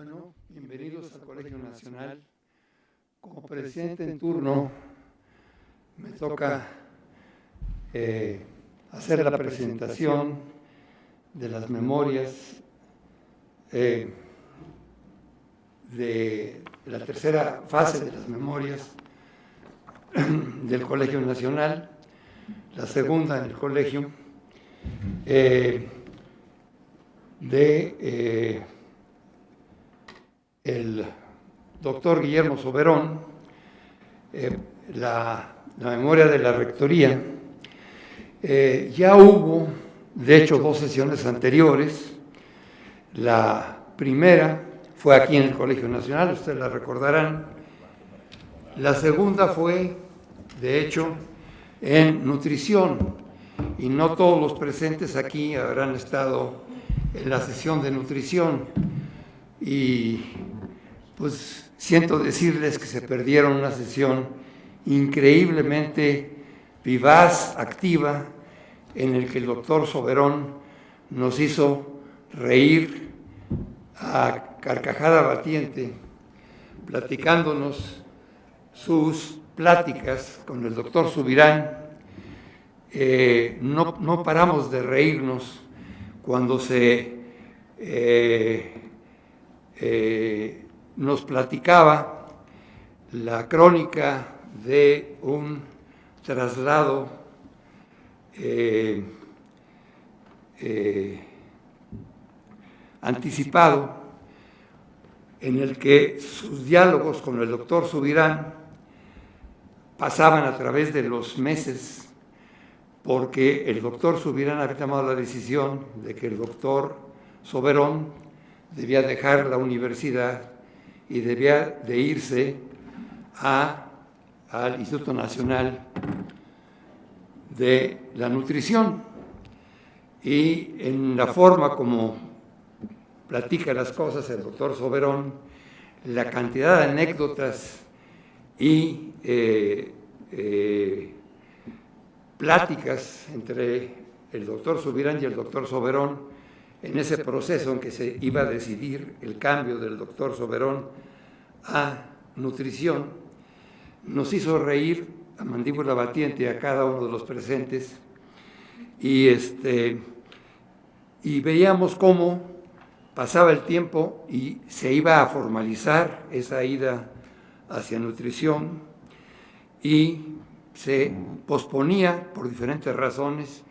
Bueno, bienvenidos al Colegio Nacional. Como presidente en turno, me toca hacer la presentación de las memorias de la tercera fase de las memorias del Colegio Nacional, la segunda en el colegio, el doctor Guillermo Soberón, la memoria de la rectoría. Ya hubo, de hecho, 2 sesiones anteriores. La primera fue aquí en el Colegio Nacional, ustedes la recordarán. La segunda fue, de hecho, en nutrición, y no todos los presentes aquí habrán estado en la sesión de nutrición. Y pues siento decirles que se perdieron una sesión increíblemente vivaz, activa, en el que el doctor Soberón nos hizo reír a carcajada batiente, platicándonos sus pláticas con el doctor Subirán. No paramos de reírnos cuando nos platicaba la crónica de un traslado anticipado, en el que sus diálogos con el doctor Subirán pasaban a través de los meses, porque el doctor Subirán había tomado la decisión de que el doctor Soberón debía dejar la universidad y debía de irse al Instituto Nacional de la Nutrición. Y en la forma como platica las cosas el doctor Soberón, la cantidad de anécdotas y pláticas entre el doctor Subirán y el doctor Soberón en ese proceso en que se iba a decidir el cambio del doctor Soberón a nutrición, nos hizo reír a mandíbula batiente a cada uno de los presentes, y veíamos cómo pasaba el tiempo y se iba a formalizar esa ida hacia nutrición y se posponía por diferentes razones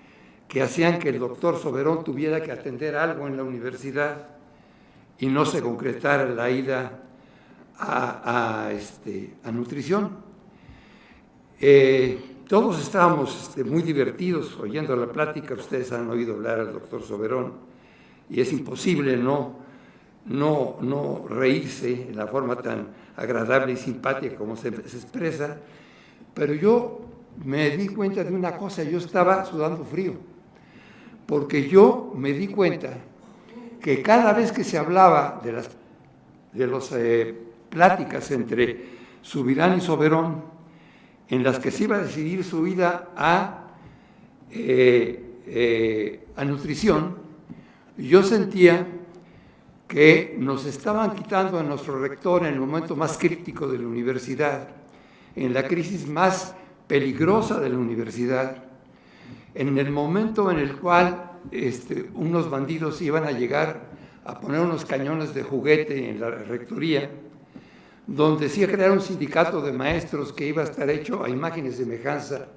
que hacían que el doctor Soberón tuviera que atender algo en la universidad y no se concretara la ida a nutrición. Todos estábamos muy divertidos oyendo la plática. Ustedes han oído hablar al doctor Soberón y es imposible no reírse en la forma tan agradable y simpática como se expresa. Pero yo me di cuenta de una cosa: yo estaba sudando frío, porque yo me di cuenta que cada vez que se hablaba de las pláticas entre Subirán y Soberón, en las que se iba a decidir su ida a nutrición, yo sentía que nos estaban quitando a nuestro rector en el momento más crítico de la universidad, en la crisis más peligrosa de la universidad, en el momento en el cual unos bandidos iban a llegar a poner unos cañones de juguete en la rectoría, donde se iba a crear un sindicato de maestros que iba a estar hecho a imagen y semejanza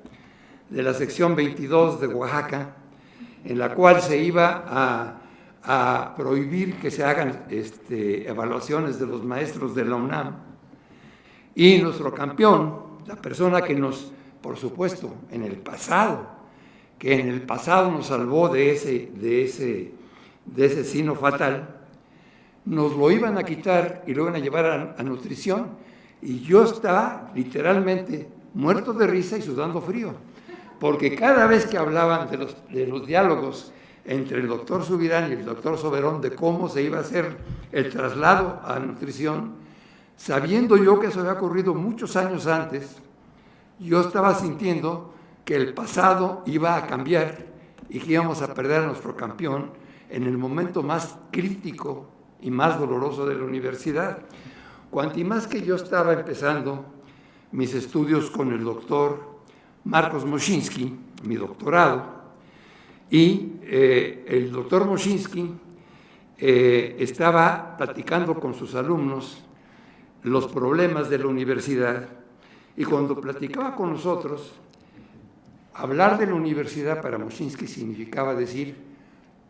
de la sección 22 de Oaxaca, en la cual se iba a prohibir que se hagan evaluaciones de los maestros de la UNAM. Y nuestro campeón, la persona que nos, por supuesto, en el pasado nos salvó de ese sino fatal, nos lo iban a quitar y lo iban a llevar a nutrición. Y yo estaba literalmente muerto de risa y sudando frío, porque cada vez que hablaban de los diálogos entre el doctor Subirán y el doctor Soberón de cómo se iba a hacer el traslado a nutrición, sabiendo yo que eso había ocurrido muchos años antes, yo estaba sintiendo que el pasado iba a cambiar y que íbamos a perder a nuestro campeón en el momento más crítico y más doloroso de la universidad. Cuanto más que yo estaba empezando mis estudios con el doctor Marcos Moschinsky, mi doctorado, y el doctor Moschinsky estaba platicando con sus alumnos los problemas de la universidad, y cuando platicaba con nosotros, hablar de la universidad para Moschinsky significaba decir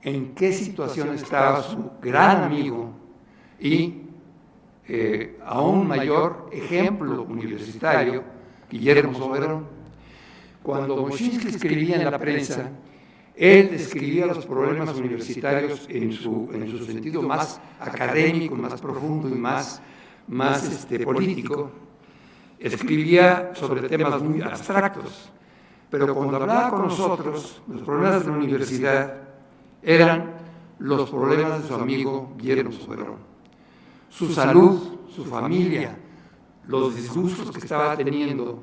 en qué situación estaba su gran amigo y aún mayor ejemplo universitario, Guillermo Soberón. Cuando Moschinsky escribía en la prensa, él describía los problemas universitarios en su sentido más académico, más profundo y más político. Escribía sobre temas muy abstractos, pero cuando hablaba con nosotros, los problemas de la universidad eran los problemas de su amigo Guillermo Soberón. Su salud, su familia, los disgustos que estaba teniendo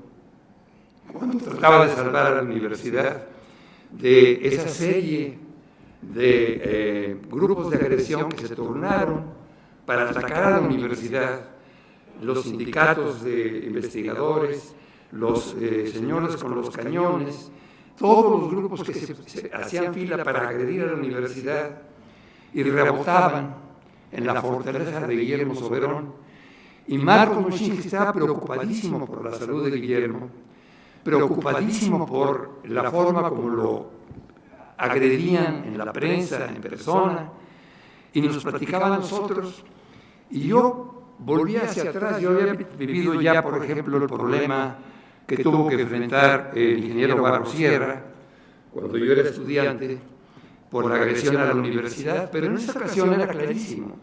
cuando trataba de salvar a la universidad de esa serie de grupos de agresión que se turnaron para atacar a la universidad, los sindicatos de investigadores, los señores con los cañones, todos los grupos que se hacían fila para agredir a la universidad y rebotaban en la fortaleza de Guillermo Soberón. Y Marcos Moschinsky estaba preocupadísimo por la salud de Guillermo, preocupadísimo por la forma como lo agredían en la prensa, en persona, y nos platicaban a nosotros. Y yo volvía hacia atrás. Yo había vivido ya, por ejemplo, el problema que tuvo que enfrentar el ingeniero Barros Sierra cuando yo era estudiante por la agresión a la universidad, pero en esa ocasión era clarísimo.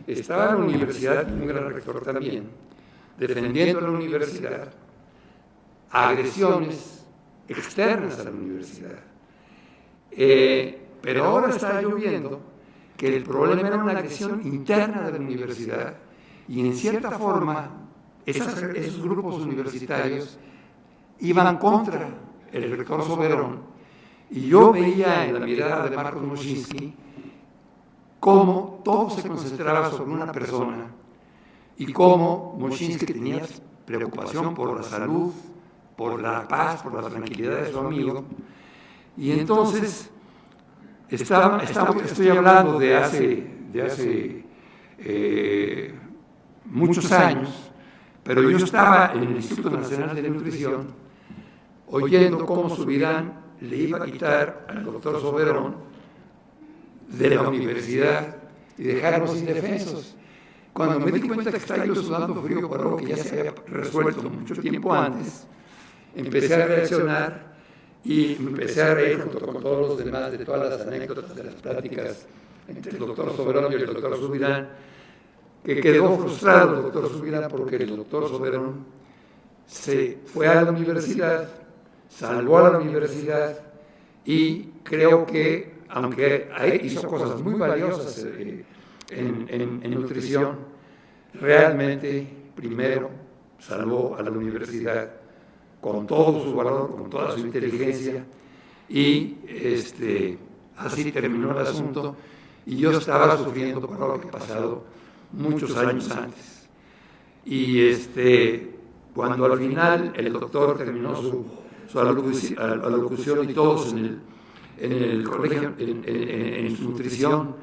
Estaba la universidad, un gran rector también, defendiendo a la universidad, agresiones externas a la universidad. Pero ahora está yo viendo que el problema era una agresión interna de la universidad y en cierta forma esos grupos universitarios iban contra el rector Soberón, y yo veía en la mirada de Marcos Moschinsky cómo todo se concentraba sobre una persona y cómo Moschinsky tenía preocupación por la salud, por la paz, por la tranquilidad de su amigo. Y entonces estoy hablando de hace muchos años, pero yo estaba en el Instituto Nacional de Nutrición oyendo cómo Subirán le iba a quitar al doctor Soberón de la universidad y dejarnos indefensos. Cuando me di cuenta que estaba yo sudando frío por algo que ya se había resuelto mucho tiempo antes, empecé a reaccionar y me empecé a reír junto con todos los demás de todas las anécdotas de las pláticas entre el doctor Soberón y el doctor Subirán, que quedó frustrado el doctor Subirán porque el doctor Soberón se fue a la universidad, salvó a la universidad, y creo que, aunque hizo cosas muy valiosas en nutrición, realmente primero salvó a la universidad con todo su valor, con toda su inteligencia, y así terminó el asunto, y yo estaba sufriendo por algo que ha pasado muchos años antes. Y cuando al final el doctor terminó su alocución y todos en el colegio, en su nutrición,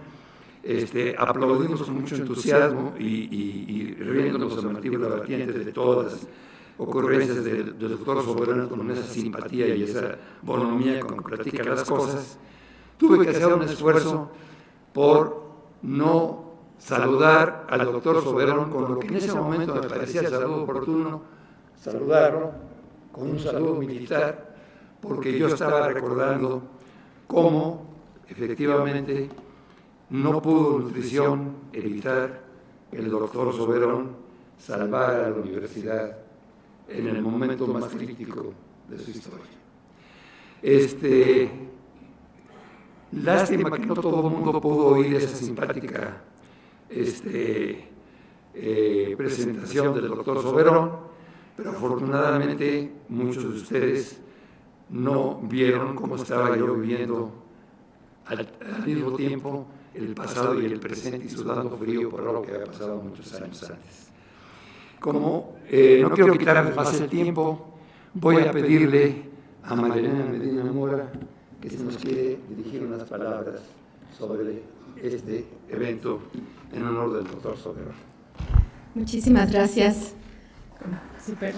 aplaudimos con mucho entusiasmo y riéndonos a mandíbula batiente de todas las ocurrencias del doctor Soberón, con esa simpatía y esa bonomía con que platica las cosas. Tuve que hacer un esfuerzo por no saludar al doctor Soberón con lo que en ese momento me parecía el saludo oportuno, saludarlo con un saludo militar, porque yo estaba recordando cómo efectivamente no pudo nutrición evitar que el doctor Soberón salvara a la universidad en el momento más crítico de su historia. Lástima que no todo el mundo pudo oír esa simpática presentación del doctor Soberón, pero afortunadamente muchos de ustedes no vieron cómo estaba yo viviendo al mismo tiempo el pasado y el presente y sudando frío por algo que había pasado muchos años antes. Como no quiero quitarles más el tiempo, voy a pedirle a Marilena Medina Mora que se nos quiere dirigir unas palabras sobre este evento en honor del doctor Soberón. Muchísimas gracias. Super.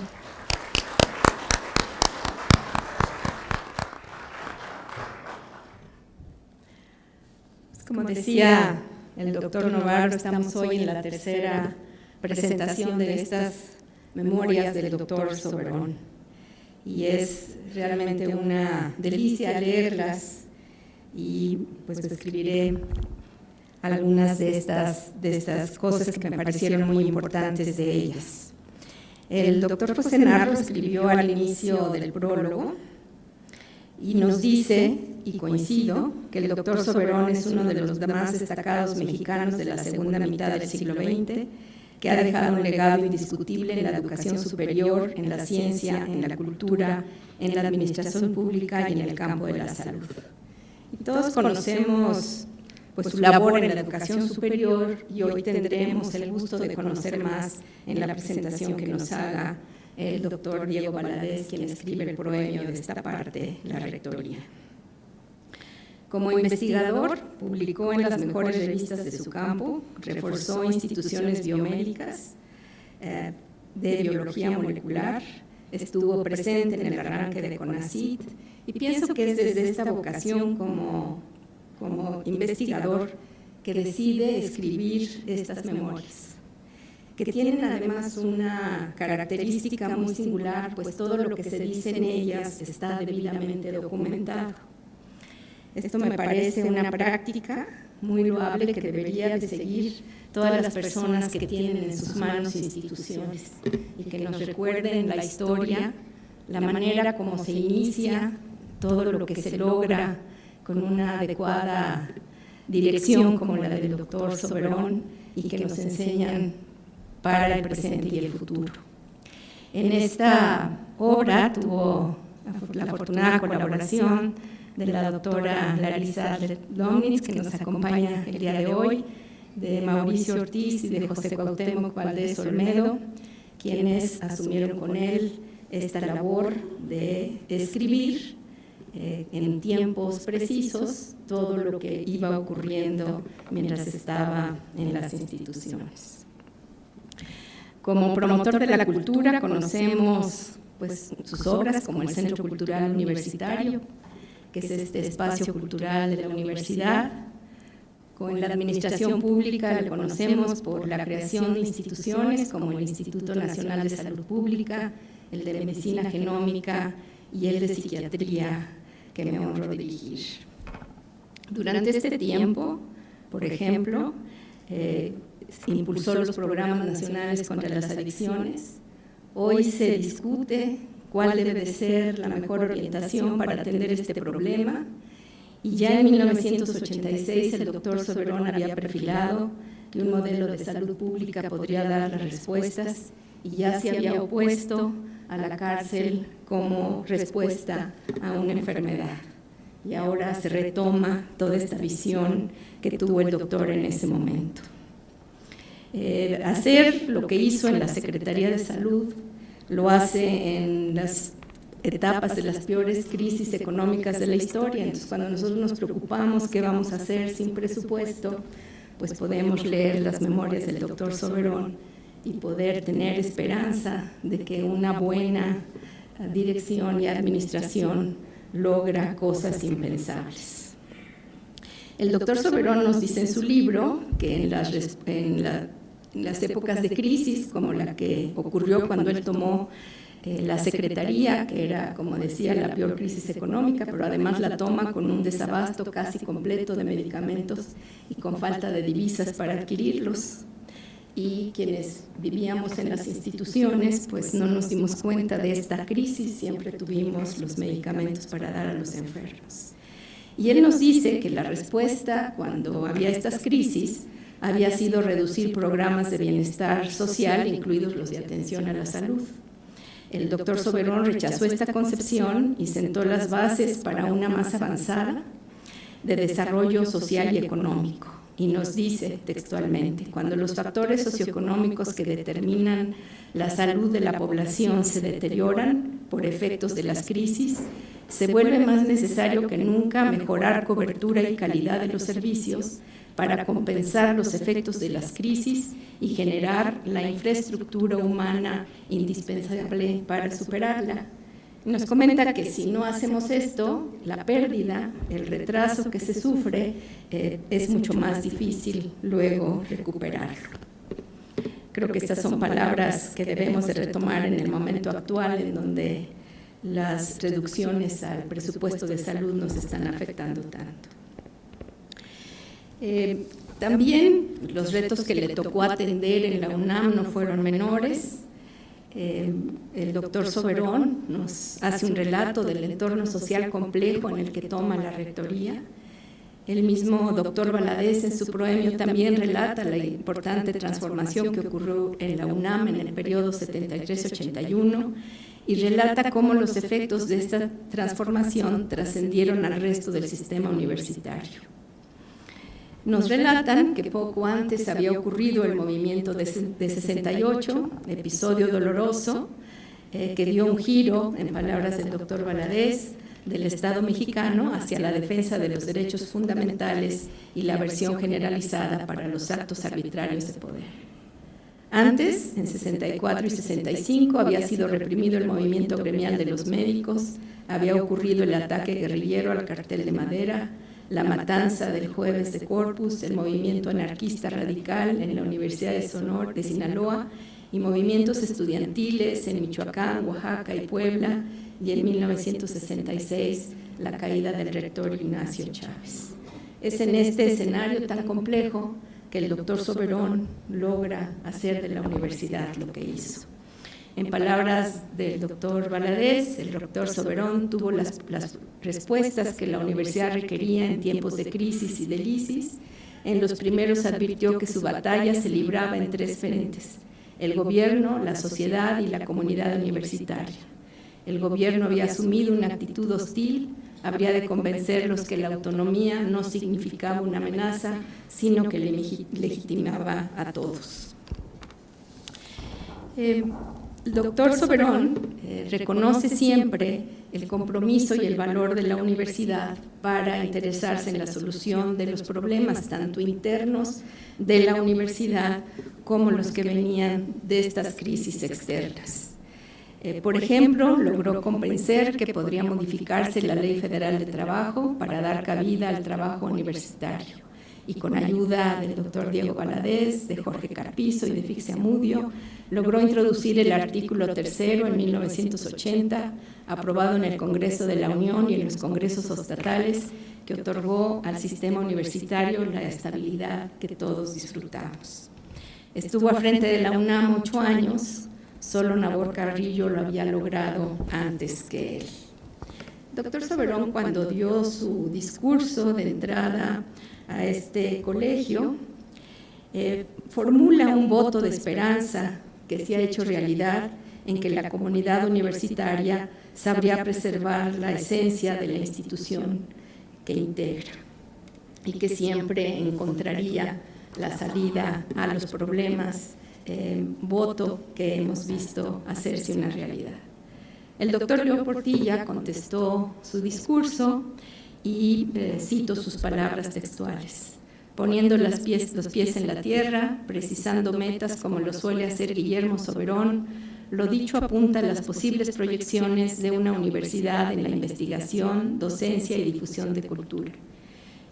Como decía el doctor Novarro, estamos hoy en la tercera presentación de estas memorias del doctor Soberón. Y es realmente una delicia leerlas y pues escribiré algunas de estas cosas que me parecieron muy importantes de ellas. El doctor José Narro escribió al inicio del prólogo y nos dice, y coincido, que el doctor Soberón es uno de los más destacados mexicanos de la segunda mitad del siglo XX, que ha dejado un legado indiscutible en la educación superior, en la ciencia, en la cultura, en la administración pública y en el campo de la salud. Y todos conocemos pues, su labor en la educación superior y hoy tendremos el gusto de conocer más en la presentación que nos haga el doctor Diego Valadez, quien escribe el proemio de esta parte, la rectoría. Como investigador, publicó en las mejores revistas de su campo, reforzó instituciones biomédicas de biología molecular, estuvo presente en el arranque de CONACYT y pienso que es desde esta vocación como investigador que decide escribir estas memorias, que tienen además una característica muy singular, pues todo lo que se dice en ellas está debidamente documentado. Esto me parece una práctica muy loable que debería de seguir todas las personas que tienen en sus manos instituciones y que nos recuerden la historia, la manera como se inicia, todo lo que se logra con una adecuada dirección como la del doctor Soberón y que nos enseñan para el presente y el futuro. En esta obra tuvo la afortunada colaboración de la doctora Larisa Domnitz, que nos acompaña el día de hoy, de Mauricio Ortiz y de José Cuauhtémoc Valdés Olmedo, quienes asumieron con él esta labor de escribir en tiempos precisos todo lo que iba ocurriendo mientras estaba en las instituciones. Como promotor de la cultura conocemos pues, sus obras como el Centro Cultural Universitario, que es este espacio cultural de la universidad. Con la administración pública le conocemos por la creación de instituciones como el Instituto Nacional de Salud Pública, el de Medicina Genómica y el de Psiquiatría, que me honro dirigir. Durante este tiempo, por ejemplo, impulsó los programas nacionales contra las adicciones. Hoy se discute cuál debe de ser la mejor orientación para atender este problema. Y ya en 1986 el doctor Soberón había perfilado que un modelo de salud pública podría dar las respuestas y ya se había opuesto a la cárcel como respuesta a una enfermedad. Y ahora se retoma toda esta visión que tuvo el doctor en ese momento. Hacer lo que hizo en la Secretaría de Salud lo hace en las etapas de las peores crisis económicas de la historia. Entonces, cuando nosotros nos preocupamos qué vamos a hacer sin presupuesto, pues podemos leer las memorias del doctor Soberón y poder tener esperanza de que una buena dirección y administración logra cosas impensables. El doctor Soberón nos dice en su libro que en las épocas de crisis, como la que ocurrió cuando él tomó la Secretaría, que era, como decía, la peor crisis económica, pero además la toma con un desabasto casi completo de medicamentos y con falta de divisas para adquirirlos. Y quienes vivíamos en las instituciones, pues no nos dimos cuenta de esta crisis, siempre tuvimos los medicamentos para dar a los enfermos. Y él nos dice que la respuesta cuando había estas crisis había sido reducir programas de bienestar social, incluidos los de atención a la salud. El doctor Soberón rechazó esta concepción y sentó las bases para una más avanzada, de desarrollo social y económico. Y nos dice textualmente, cuando los factores socioeconómicos que determinan la salud de la población se deterioran por efectos de las crisis, se vuelve más necesario que nunca mejorar cobertura y calidad de los servicios para compensar los efectos de las crisis y generar la infraestructura humana indispensable para superarla. Nos comenta que si no hacemos esto, la pérdida, el retraso que se sufre, es mucho más difícil luego recuperarlo. Creo que estas son palabras que debemos de retomar en el momento actual, en donde las reducciones al presupuesto de salud nos están afectando tanto. También los retos que le tocó atender en la UNAM no fueron menores. El doctor Soberón nos hace un relato del entorno social complejo en el que toma la rectoría. El mismo doctor Valadez en su proemio también relata la importante transformación que ocurrió en la UNAM en el periodo 73-81 y relata cómo los efectos de esta transformación trascendieron al resto del sistema universitario. Nos relatan que poco antes había ocurrido el movimiento de 68, episodio doloroso, que dio un giro, en palabras del doctor Valadez, del Estado mexicano hacia la defensa de los derechos fundamentales y la aversión generalizada para los actos arbitrarios de poder. Antes, en 64 y 65, había sido reprimido el movimiento gremial de los médicos, había ocurrido el ataque guerrillero al cartel de Madera, la matanza del Jueves de Corpus, el movimiento anarquista radical en la Universidad de Sinaloa y movimientos estudiantiles en Michoacán, Oaxaca y Puebla, y en 1966 la caída del rector Ignacio Chávez. Es en este escenario tan complejo que el doctor Soberón logra hacer de la universidad lo que hizo. En palabras del doctor Valadez, el doctor Soberón tuvo las respuestas que la universidad requería en tiempos de crisis y de lisis. En los primeros advirtió que su batalla se libraba en tres frentes: el gobierno, la sociedad y la comunidad universitaria. El gobierno había asumido una actitud hostil, habría de convencerlos que la autonomía no significaba una amenaza, sino que legitimaba a todos. El doctor Soberón reconoce siempre el compromiso y el valor de la universidad para interesarse en la solución de los problemas tanto internos de la universidad como los que venían de estas crisis externas. Por ejemplo, logró convencer que podría modificarse la Ley Federal de Trabajo para dar cabida al trabajo universitario. Y con ayuda del doctor Diego Valadez, de Jorge Carpizo y de Fixia Mudio, logró introducir el artículo 3º en 1980, aprobado en el Congreso de la Unión y en los congresos estatales, que otorgó al sistema universitario la estabilidad que todos disfrutamos. Estuvo al frente de la UNAM 8 años, solo Nabor Carrillo lo había logrado antes que él. Doctor Soberón, cuando dio su discurso de entrada a este colegio, formula un voto de esperanza que se ha hecho realidad en que la comunidad universitaria sabría preservar la esencia de la institución que integra y que siempre encontraría la salida a los problemas, voto que hemos visto hacerse una realidad. El doctor Leo Portilla contestó su discurso y cito sus palabras textuales: poniendo los pies en la tierra, precisando metas como lo suele hacer Guillermo Soberón, lo dicho apunta a las posibles proyecciones de una universidad en la investigación, docencia y difusión de cultura.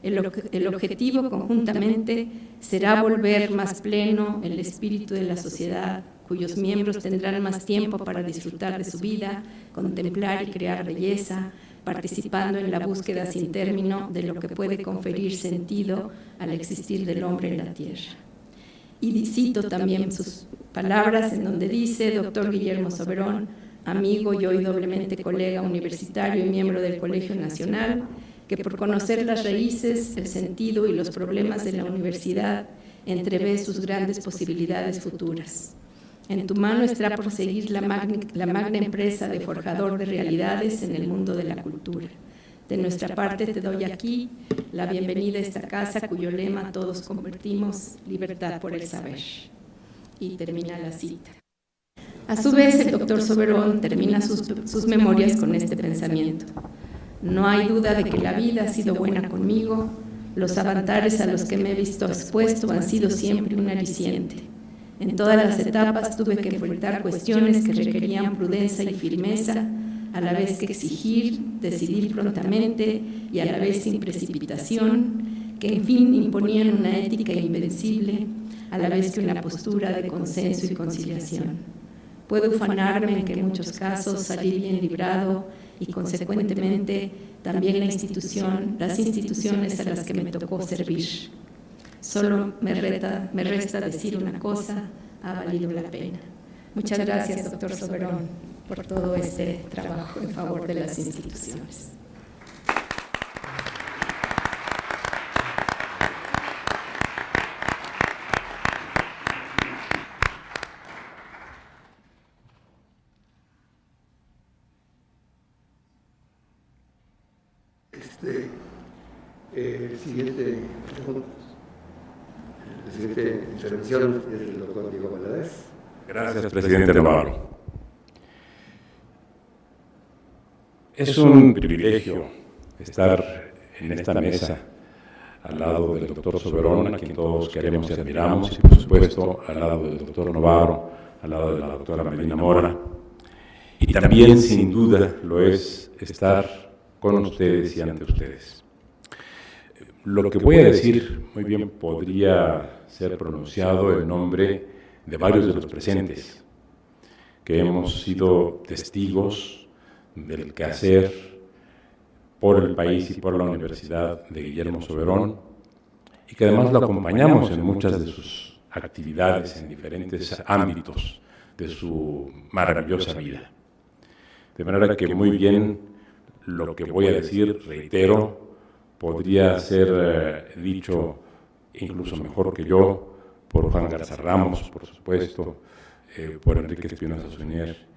El objetivo conjuntamente será volver más pleno el espíritu de la sociedad, cuyos miembros tendrán más tiempo para disfrutar de su vida, contemplar y crear belleza, participando en la búsqueda sin término de lo que puede conferir sentido al existir del hombre en la tierra. Y cito también sus palabras en donde dice: doctor Guillermo Soberón, amigo y hoy doblemente colega universitario y miembro del Colegio Nacional, que por conocer las raíces, el sentido y los problemas de la universidad, entrevé sus grandes posibilidades futuras. En tu mano estará proseguir la magna empresa de forjador de realidades en el mundo de la cultura. De nuestra parte te doy aquí la bienvenida a esta casa cuyo lema todos convertimos, libertad por el saber. Y termina la cita. A su vez, el doctor Soberón termina sus memorias con este pensamiento. No hay duda de que la vida ha sido buena conmigo, los avatares a los que me he visto expuesto han sido siempre un aliciente. En todas las etapas tuve que enfrentar cuestiones que requerían prudencia y firmeza, a la vez que exigir, decidir prontamente y a la vez sin precipitación, que en fin imponían una ética invencible, a la vez que una postura de consenso y conciliación. Puedo ufanarme en que en muchos casos salí bien librado y consecuentemente también las instituciones a las que me tocó servir. Solo me resta decir una cosa, ha valido la pena. Muchas gracias, doctor Soberón, por todo este trabajo en favor de las instituciones. Siguiente intervención es del doctor Diego Valadez. Gracias, presidente Navarro. Es un privilegio estar en esta mesa al lado del doctor Soberón, a quien todos queremos y admiramos, y por supuesto al lado del doctor Novaro, al lado de la doctora Medina Mora. Y también, sin duda, lo es estar con ustedes y ante ustedes. Lo que voy a decir muy bien podría ser pronunciado en nombre de varios de los presentes, que hemos sido testigos del quehacer por el país y por la Universidad de Guillermo Soberón, y que además lo acompañamos en muchas de sus actividades en diferentes ámbitos de su maravillosa vida. De manera que muy bien lo que voy a decir, reitero, podría ser dicho incluso mejor que yo por Juan Garza Ramos, por supuesto, por Enrique Espinosa Suñer,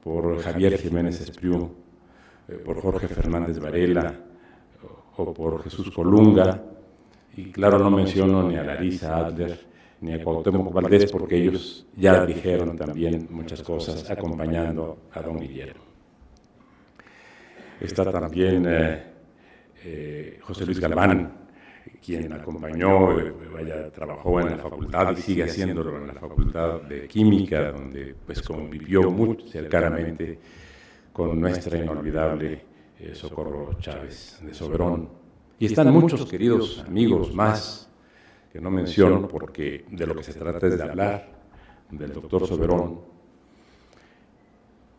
por Javier Jiménez Espriu, por Jorge Fernández Varela o por Jesús Colunga, y claro, no menciono ni a Larisa Adler ni a Cuauhtémoc Valdés, porque ellos ya dijeron también muchas cosas acompañando a don Guillermo. Está también José Luis Galván, quien acompañó, trabajó en la facultad y sigue haciéndolo en la Facultad de Química, donde pues convivió muy cercanamente con nuestra inolvidable Socorro Chávez de Soberón. Y están muchos queridos amigos más que no menciono, porque de lo que se trata es de hablar del doctor Soberón.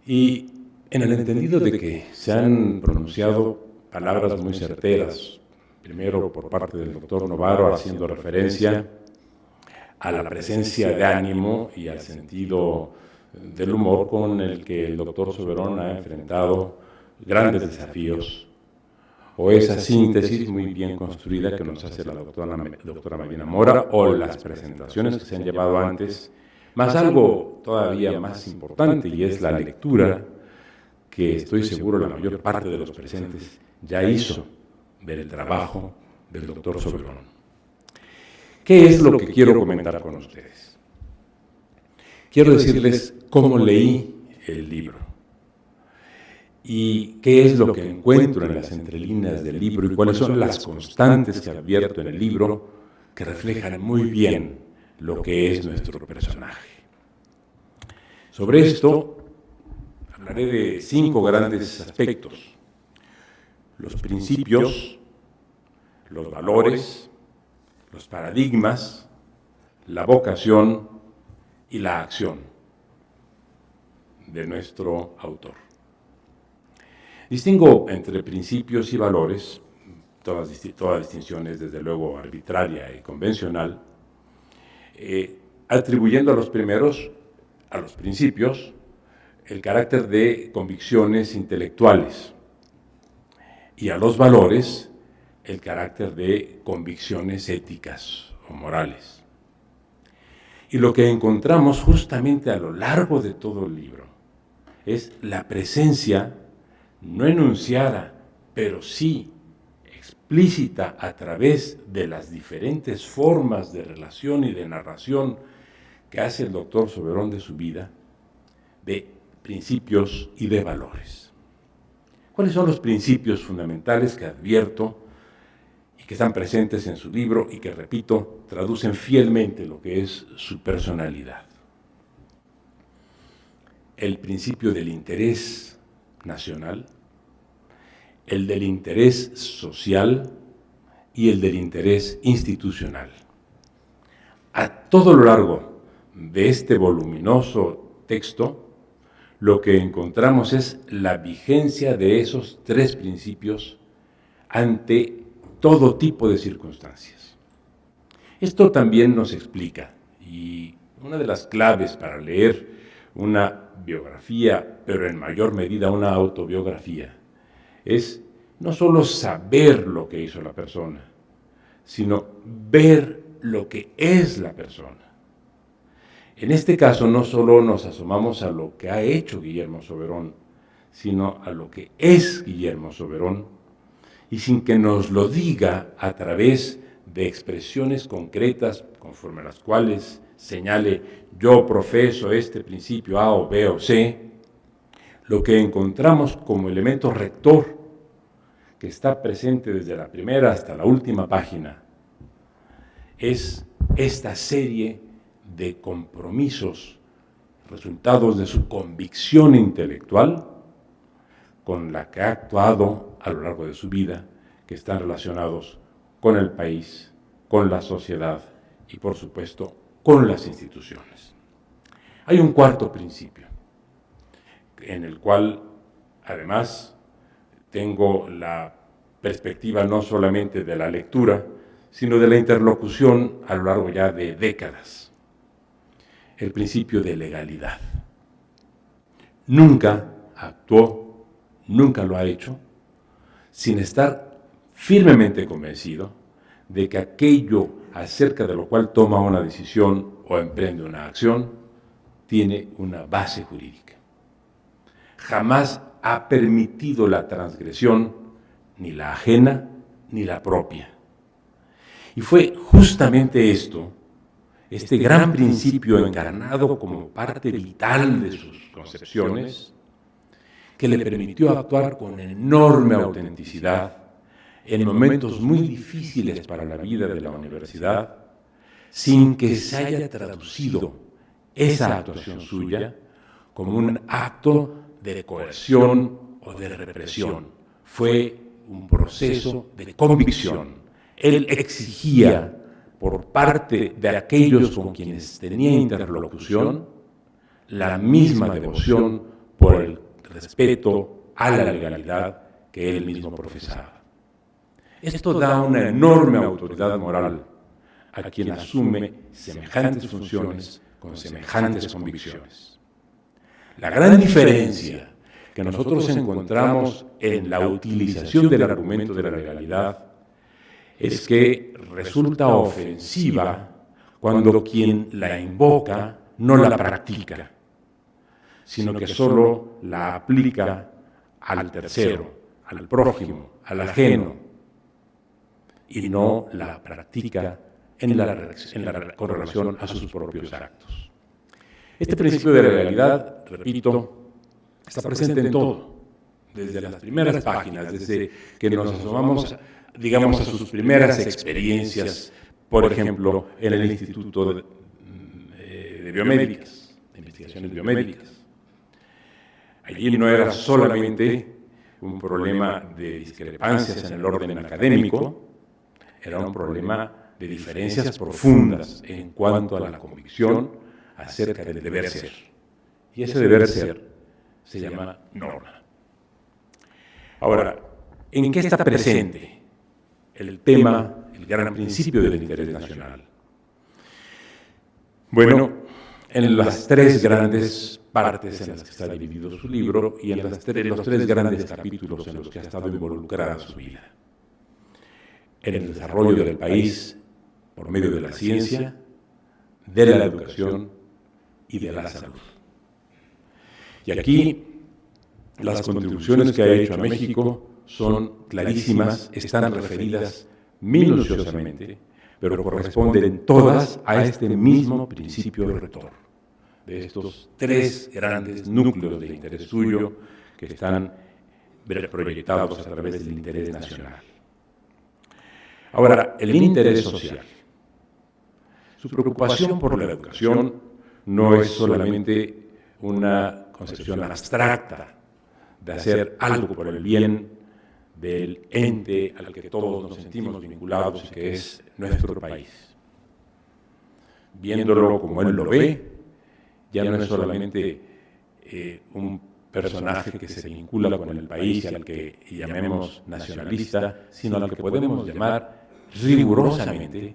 Y en el entendido de que se han pronunciado palabras muy certeras, primero por parte del doctor Novaro, haciendo referencia a la presencia de ánimo y al sentido del humor con el que el doctor Soberón ha enfrentado grandes desafíos, o esa síntesis muy bien construida que nos hace la doctora Medina Mora, o las presentaciones que se han llevado antes, más algo todavía más importante, y es la lectura que estoy seguro la mayor parte de los presentes ya hizo del trabajo del doctor Soberón. ¿Qué es lo que quiero comentar con ustedes? Quiero decirles cómo leí el libro y qué es lo que encuentro en las entrelíneas del libro y cuáles son las constantes que advierto en el libro que reflejan muy bien lo que es nuestro personaje. Sobre esto hablaré de 5 grandes aspectos: los principios, los valores, los paradigmas, la vocación y la acción de nuestro autor. Distingo entre principios y valores, toda distinción es desde luego arbitraria y convencional, atribuyendo a los primeros, a los principios, el carácter de convicciones intelectuales, y a los valores el carácter de convicciones éticas o morales. Y lo que encontramos justamente a lo largo de todo el libro es la presencia no enunciada, pero sí explícita a través de las diferentes formas de relación y de narración que hace el doctor Soberón de su vida, de principios y de valores. ¿Cuáles son los principios fundamentales que advierto y que están presentes en su libro y que, repito, traducen fielmente lo que es su personalidad? El principio del interés nacional, el del interés social y el del interés institucional. A todo lo largo de este voluminoso texto, lo que encontramos es la vigencia de esos tres principios ante todo tipo de circunstancias. Esto también nos explica, y una de las claves para leer una biografía, pero en mayor medida una autobiografía, es no solo saber lo que hizo la persona, sino ver lo que es la persona. En este caso no solo nos asomamos a lo que ha hecho Guillermo Soberón, sino a lo que es Guillermo Soberón, y sin que nos lo diga a través de expresiones concretas conforme a las cuales señale yo profeso este principio A o B o C, lo que encontramos como elemento rector que está presente desde la primera hasta la última página es esta serie de compromisos, resultados de su convicción intelectual con la que ha actuado a lo largo de su vida, que están relacionados con el país, con la sociedad y, por supuesto, con las instituciones. Hay un cuarto principio, en el cual, además, tengo la perspectiva no solamente de la lectura, sino de la interlocución a lo largo ya de décadas. El principio de legalidad. Nunca actuó, nunca lo ha hecho, sin estar firmemente convencido de que aquello acerca de lo cual toma una decisión o emprende una acción tiene una base jurídica. Jamás ha permitido la transgresión, ni la ajena, ni la propia. Y fue justamente esto, este gran principio encarnado como parte vital de sus concepciones, que le permitió actuar con enorme autenticidad en momentos muy difíciles para la vida de la universidad, sin que se haya traducido esa actuación suya como un acto de coerción o de represión. Fue un proceso de convicción. Él exigía por parte de aquellos con quienes tenía interlocución la misma devoción por el respeto a la legalidad que él mismo profesaba. Esto da una enorme autoridad moral a quien asume semejantes funciones con semejantes convicciones. La gran diferencia que nosotros encontramos en la utilización del argumento de la legalidad es que resulta ofensiva cuando quien la invoca no la practica, sino que solo la aplica al tercero, al prójimo, al ajeno, y no la practica con relación a sus propios actos. Este principio de legalidad, repito, está presente en todo, desde las primeras páginas, desde que nos asomamos, digamos, a sus primeras experiencias, por ejemplo, en el Instituto de Biomédicas, de Investigaciones Biomédicas. Allí no era solamente un problema de discrepancias en el orden académico, era un problema de diferencias profundas en cuanto a la convicción acerca del deber ser. Y ese deber ser se llama norma. Ahora, ¿en qué está presente el tema, el gran principio del interés nacional? Bueno, en las tres grandes partes en las que está dividido su libro y en los tres grandes capítulos en los que ha estado involucrada su vida. En el desarrollo del país por medio de la ciencia, de la educación y de la salud. Y aquí las contribuciones que ha hecho a México son clarísimas, están referidas minuciosamente, pero corresponden todas a este mismo principio rector, de estos tres grandes núcleos de interés suyo que están proyectados a través del interés nacional. Ahora, el interés social. Su preocupación por la educación no es solamente una concepción abstracta de hacer algo por el bien del ente al que todos nos sentimos vinculados y que es nuestro país. Viéndolo como él lo ve, ya no es solamente un personaje que se vincula con el país y al que llamemos nacionalista, sino al que podemos llamar rigurosamente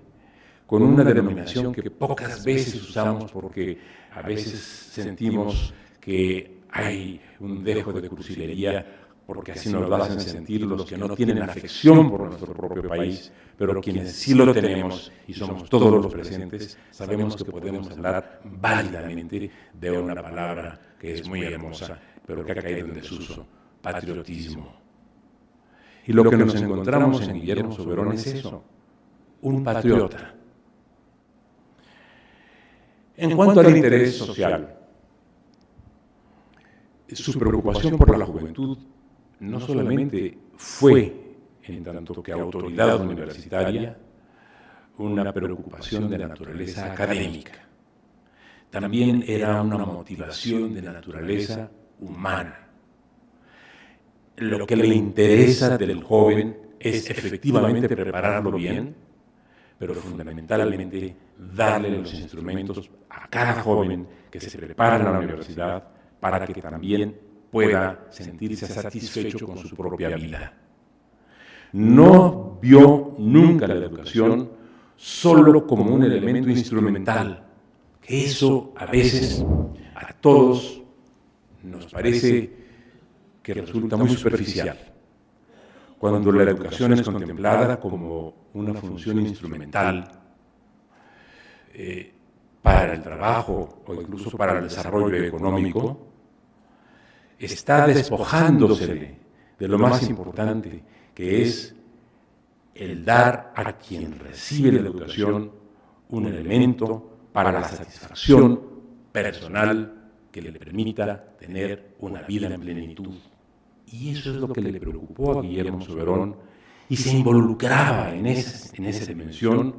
con una denominación que pocas veces usamos porque a veces sentimos que hay un dejo de cursilería, porque así nos lo hacen sentir los que no tienen afección por nuestro propio país, pero quienes sí lo tenemos y somos todos los presentes, sabemos que podemos hablar válidamente de una palabra que es muy hermosa, pero que ha caído en desuso: patriotismo. Y lo que nos encontramos en Guillermo Soberón es eso, un patriota. En cuanto al interés social, su preocupación por la juventud no solamente fue, en tanto que autoridad universitaria, una preocupación de naturaleza académica. También era una motivación de naturaleza humana. Lo que le interesa del joven es efectivamente prepararlo bien, pero fundamentalmente darle los instrumentos a cada joven que se prepara en la universidad para que también pueda sentirse satisfecho con su propia vida. No vio nunca la educación solo como un elemento instrumental, que eso a veces a todos nos parece que resulta muy superficial. Cuando la educación es contemplada como una función instrumental para el trabajo o incluso para el desarrollo económico, está despojándose de lo más importante, que es el dar a quien recibe la educación un elemento para la satisfacción personal que le permita tener una vida en plenitud. Y eso es lo que le preocupó a Guillermo Soberón, y se involucraba en esa dimensión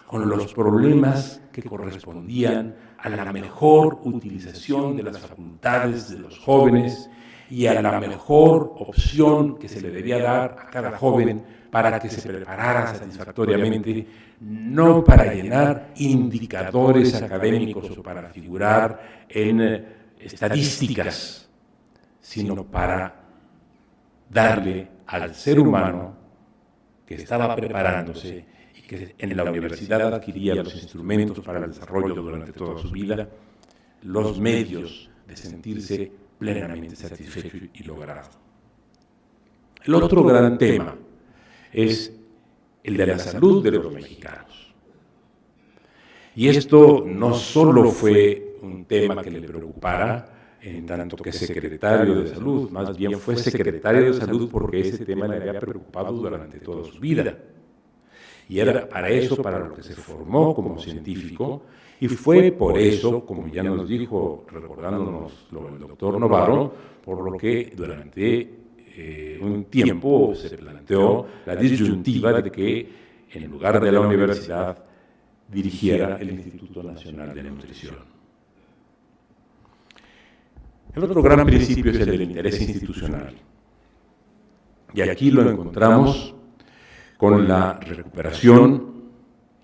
con los problemas que correspondían a la mejor utilización de las facultades de los jóvenes y a la mejor opción que se le debía dar a cada joven para que se preparara satisfactoriamente, no para llenar indicadores académicos o para figurar en estadísticas, sino para darle al ser humano que estaba preparándose y que en la universidad adquiría los instrumentos para el desarrollo durante toda su vida, los medios de sentirse plenamente satisfecho y logrado. El otro gran tema es el de la salud de los mexicanos. Y esto no solo fue un tema que le preocupara, en tanto que secretario de Salud, más bien fue secretario de Salud porque ese tema le había preocupado durante toda su vida. Y era para eso para lo que se formó como científico, y fue por eso, como ya nos dijo, recordándonos el doctor Novaro, por lo que durante un tiempo se planteó la disyuntiva de que en lugar de la universidad dirigiera el Instituto Nacional de Nutrición. El otro gran principio es el del interés institucional. Y aquí lo encontramos con la recuperación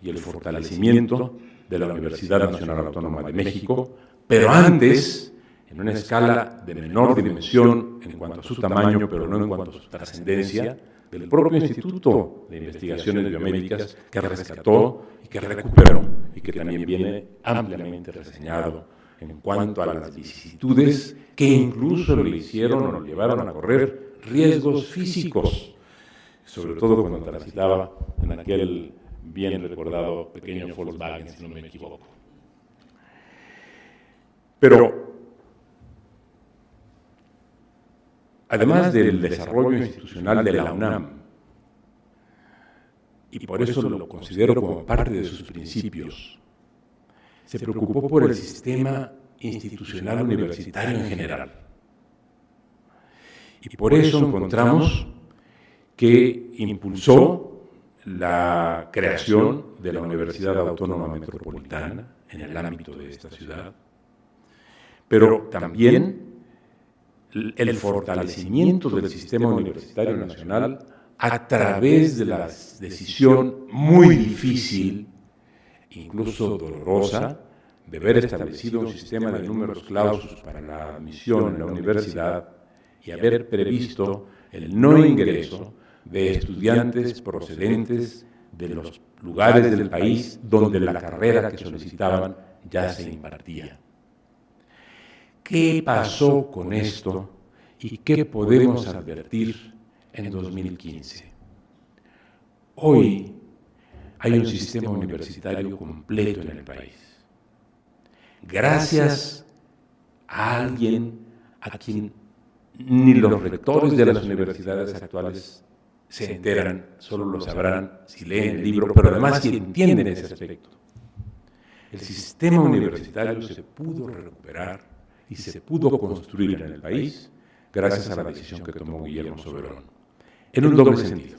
y el fortalecimiento de la Universidad Nacional Autónoma de México, pero antes, en una escala de menor dimensión en cuanto a su tamaño, pero no en cuanto a su trascendencia, del propio Instituto de Investigaciones Biomédicas que rescató y que recuperó y que también viene ampliamente reseñado en cuanto a las vicisitudes que incluso le hicieron o lo llevaron a correr riesgos físicos, sobre todo cuando transitaba en aquel bien recordado pequeño Volkswagen, si no me equivoco. Pero además del desarrollo institucional de la UNAM, y por eso lo considero como parte de sus principios, se preocupó por el sistema institucional universitario en general. Y por eso encontramos que impulsó la creación de la Universidad Autónoma Metropolitana en el ámbito de esta ciudad, pero también el fortalecimiento del sistema universitario nacional a través de la decisión muy difícil, incluso dolorosa, de haber establecido un sistema de números clausus para la admisión en la universidad y haber previsto el no ingreso de estudiantes procedentes de los lugares del país donde la carrera que solicitaban ya se impartía. ¿Qué pasó con esto y qué podemos advertir en 2015? Hoy hay un sistema universitario completo en el país. Gracias a alguien a quien ni los rectores de las universidades actuales se enteran, solo lo sabrán si leen el libro, pero además si entienden ese aspecto. El sistema universitario se pudo recuperar y se pudo construir en el país gracias a la decisión que tomó Guillermo Soberón, en un doble sentido.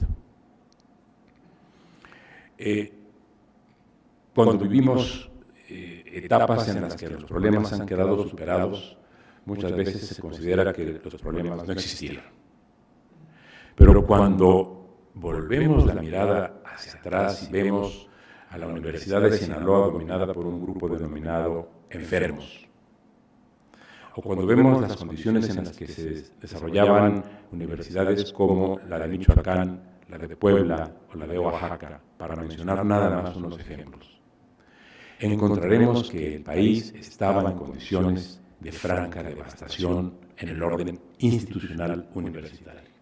Cuando vivimos etapas en las que los problemas han quedado superados, muchas veces se considera que los problemas no existieron. Pero cuando volvemos la mirada hacia atrás y vemos a la Universidad de Sinaloa dominada por un grupo denominado enfermos, o cuando vemos las condiciones en las que se desarrollaban universidades como la de Michoacán, la de Puebla o la de Oaxaca, para mencionar nada más unos ejemplos, encontraremos que el país estaba en condiciones de franca devastación en el orden institucional universitario.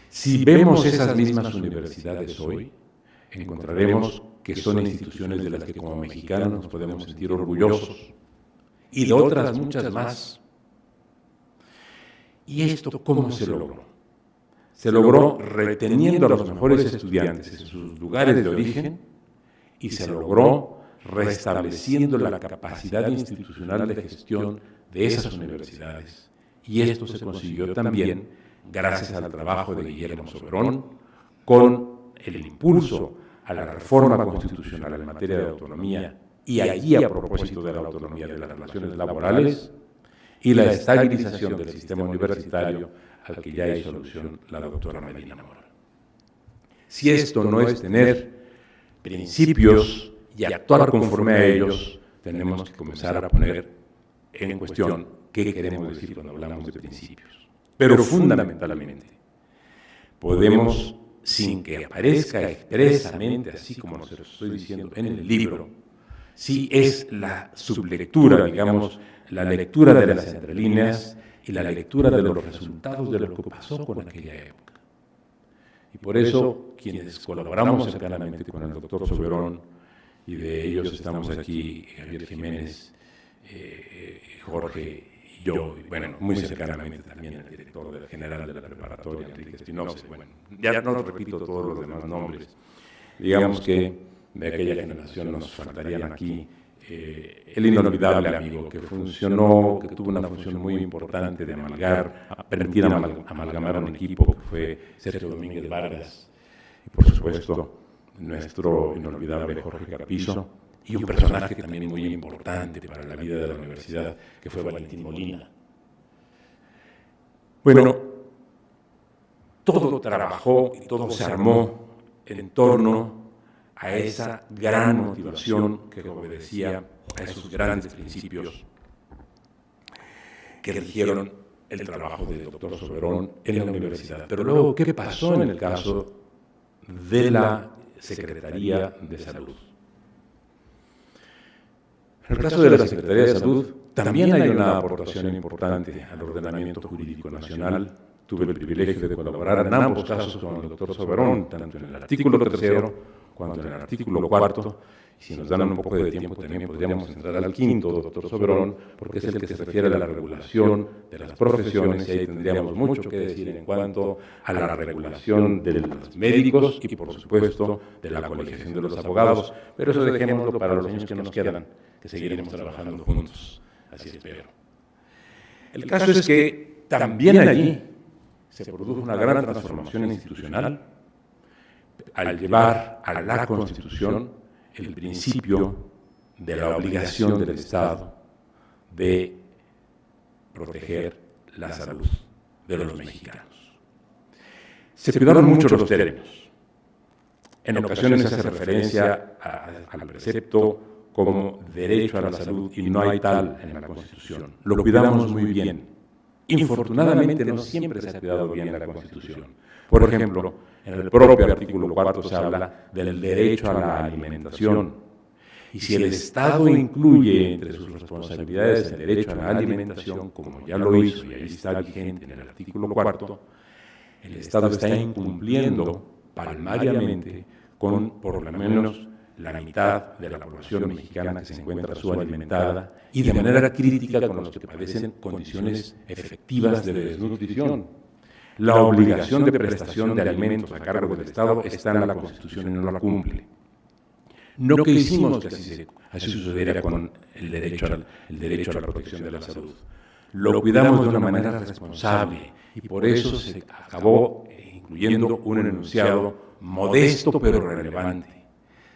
Si vemos esas mismas universidades hoy, encontraremos que son instituciones de las que como mexicanos nos podemos sentir orgullosos, y de otras muchas más. ¿Y esto cómo se logró? Se logró reteniendo a los mejores estudiantes en sus lugares de origen y se logró restableciendo la capacidad institucional de gestión de esas universidades. Y esto se consiguió también gracias al trabajo de Guillermo Soberón, con el impulso a la reforma constitucional en materia de autonomía y allí a propósito de la autonomía de las relaciones laborales y la estabilización del sistema universitario al que ya hizo alusión la doctora Medina Mora. Si esto no es tener principios y actuar conforme a ellos, tenemos que comenzar a poner en cuestión qué queremos decir cuando hablamos de principios. Pero fundamentalmente, podemos, sin que aparezca expresamente, así como se lo estoy diciendo en el libro, sí es la sublectura, digamos, la lectura de las entrelíneas y la lectura de los resultados de lo que pasó con aquella época. Y por eso, quienes colaboramos cercanamente con el doctor Soberón, y de ellos estamos aquí, Javier Jiménez, Jorge y yo, y bueno, muy cercanamente también el director general de la preparatoria, Enrique Espinosa, bueno, ya no repito todos los demás nombres. Digamos que de aquella generación nos faltarían aquí el inolvidable amigo que funcionó, que tuvo una función muy importante de permitir amalgamar un equipo, que fue Sergio Domínguez Vargas, y por supuesto nuestro inolvidable Jorge Carpizo, y un personaje también muy importante para la vida de la universidad, que fue Valentín Molina. Bueno, todo trabajó y todo se armó en torno a esa gran motivación que obedecía a esos grandes principios que rigieron el trabajo del doctor Soberón en la universidad. Pero luego, ¿qué pasó en el caso de la Secretaría de Salud? En el caso de la Secretaría de Salud, también hay una aportación importante al ordenamiento jurídico nacional. Tuve el privilegio de colaborar en ambos casos con el doctor Soberón, tanto en el artículo 3 cuando en el artículo 4, y si nos dan un poco de tiempo también podríamos entrar al 5º, doctor Soberón, porque es el que se refiere a la regulación de las profesiones, y ahí tendríamos mucho que decir en cuanto a la regulación de los médicos y, por supuesto, de la colegiación de los abogados, pero eso dejémoslo para los años que nos quedan, que seguiremos trabajando juntos, así espero. El caso es que también allí se produjo una gran transformación institucional al llevar a la Constitución el principio de la obligación del Estado de proteger la salud de los mexicanos. Se cuidaron mucho los términos. En ocasiones se hace referencia al precepto como derecho a la salud y no hay tal en la Constitución. Lo cuidamos muy bien. Infortunadamente no siempre se ha cuidado bien la Constitución. Por ejemplo, en el propio artículo 4 se habla del derecho a la alimentación. Y si el Estado incluye entre sus responsabilidades el derecho a la alimentación, como ya lo hizo y ahí está vigente en el artículo 4, el Estado está incumpliendo palmariamente con por lo menos la mitad de la población mexicana que se encuentra subalimentada y de manera crítica con los que padecen condiciones efectivas de desnutrición. La obligación de prestación de alimentos a cargo del Estado está en la Constitución y no la cumple. No que hicimos que así sucediera con el derecho a la protección de la salud. Lo cuidamos de una manera responsable y por eso se acabó incluyendo un enunciado modesto pero relevante.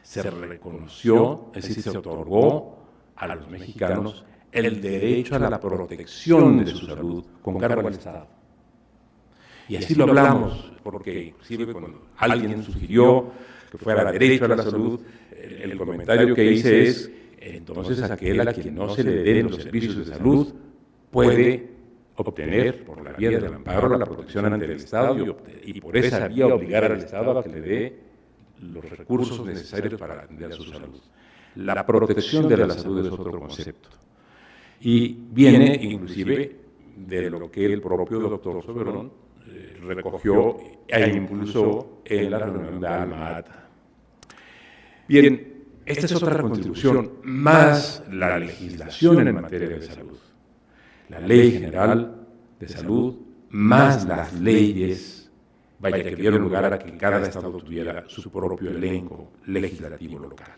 Se reconoció, es decir, se otorgó a los mexicanos el derecho a la protección de su salud con cargo al Estado. Y así lo hablamos, porque inclusive cuando alguien sugirió que fuera derecho a la salud, el comentario que hice es, entonces aquel a quien no se le den los servicios de salud puede obtener por la vía del amparo la protección ante el Estado y por esa vía obligar al Estado a que le dé los recursos necesarios para atender su salud. La protección de la salud es otro concepto. Y viene inclusive de lo que el propio doctor Soberón recogió e impulsó en la reunión de Alma Ata. Bien, esta es otra contribución, más la legislación en materia de salud. La Ley General de Salud, más las leyes, vaya que dieron lugar a que cada estado tuviera su propio elenco legislativo local.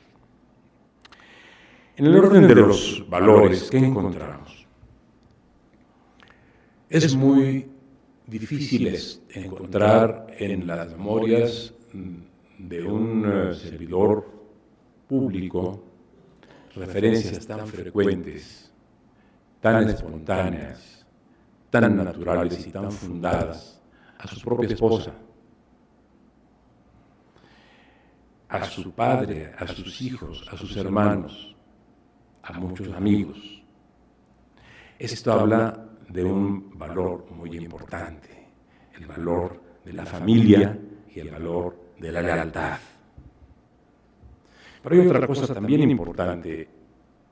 En el orden de los valores, ¿qué encontramos? Es muy difícil encontrar en las memorias de un servidor público referencias tan frecuentes, tan espontáneas, tan naturales y tan fundadas a su propia esposa, a su padre, a sus hijos, a sus hermanos, a muchos amigos. Esto habla de un valor muy importante, el valor de la familia y el valor de la lealtad. Pero hay otra cosa también importante